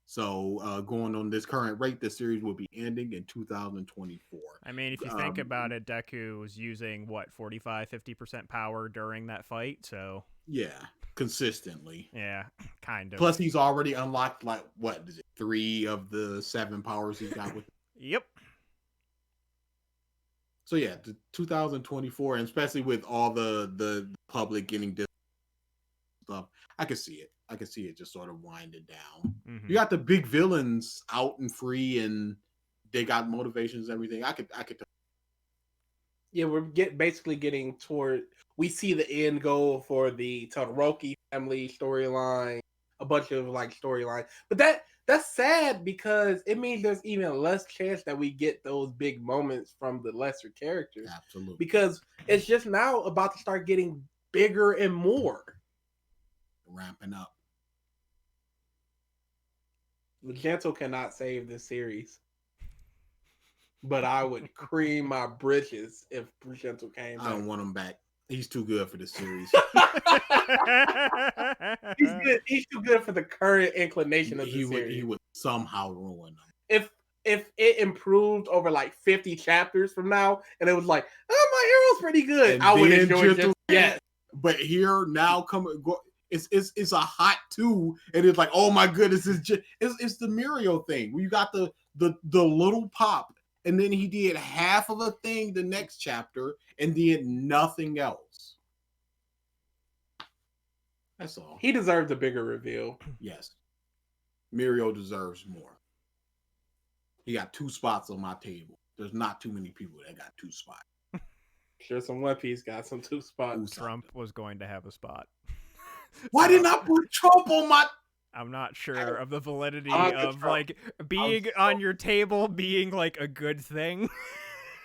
So going on this current rate, the series will be ending in 2024. I mean, if you think about it, Deku was using, 45-50% power during that fight, so... Yeah, consistently. Yeah, kind of. Plus, he's already unlocked, 3 of the 7 powers he's got with him. Yep. So yeah, 2024, and especially with all the public getting this stuff, I can see it. I can see it just sort of winding down. Mm-hmm. You got the big villains out and free, and they got motivations and everything. I could. Yeah, we're basically getting toward. We see the end goal for the Todoroki family storyline, a bunch of storylines. But that's sad because it means there's even less chance that we get those big moments from the lesser characters. Absolutely. Because it's just now about to start getting bigger and more. Ramping up. Magento cannot save this series. But I would cream my britches if Magento came back. I don't want him back. He's too good for the series. He's good. He's too good for the current inclination of the series. He would somehow ruin them. If it improved over 50 chapters from now, and it was like, oh, my hero's pretty good, And I would then enjoy it. Yes. But here now it's a hot 2, and it's like, oh my goodness, it's the Mirio thing where you got the little pop. And then he did half of a thing the next chapter and did nothing else. That's all. He deserved a bigger reveal. Yes. Mirio deserves more. He got 2 spots on my table. There's not too many people that got 2 spots. Sure, some One Piece got some 2 spots. Trump was going to have a spot. Why didn't I put Trump on my... I'm not sure of the validity I of Trump. being on your table being a good thing.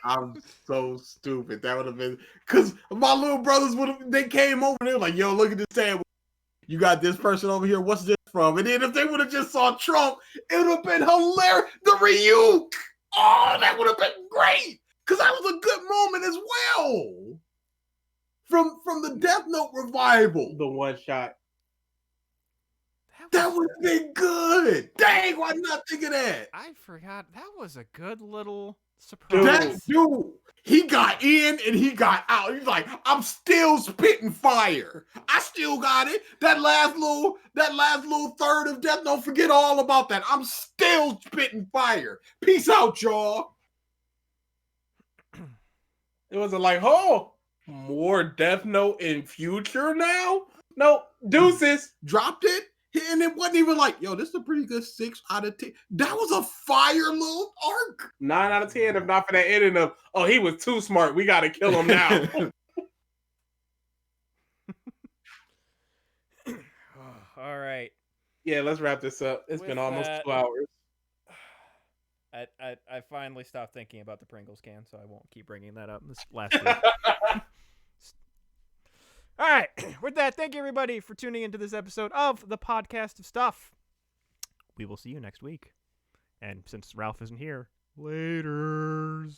I'm so stupid. That would have been... Because my little brothers they came over and they were like, yo, look at this table. You got this person over here. What's this from? And then if they would have just saw Trump, it would have been hilarious. The Ryuk. Oh, that would have been great. Because that was a good moment as well. From the Death Note revival. The one shot. That would have been good. Dang, why not think of that? I forgot. That was a good little surprise. That dude, he got in and he got out. He's like, I'm still spitting fire. I still got it. That last little third of Death Note, forget all about that. I'm still spitting fire. Peace out, y'all. It wasn't like, oh, More Death Note in future now? No, deuces. Dropped it, and it wasn't even like, yo, this is a pretty good 6 out of 10. That was a fire little arc. 9 out of 10, if not for that ending of, oh, he was too smart. We got to kill him now. All right. Yeah, let's wrap this up. It's With been almost that- 2 hours. I finally stopped thinking about the Pringles can, so I won't keep bringing that up this last week. All right. With that, thank you everybody for tuning into this episode of the Podcast of Stuff. We will see you next week. And since Ralph isn't here, laters.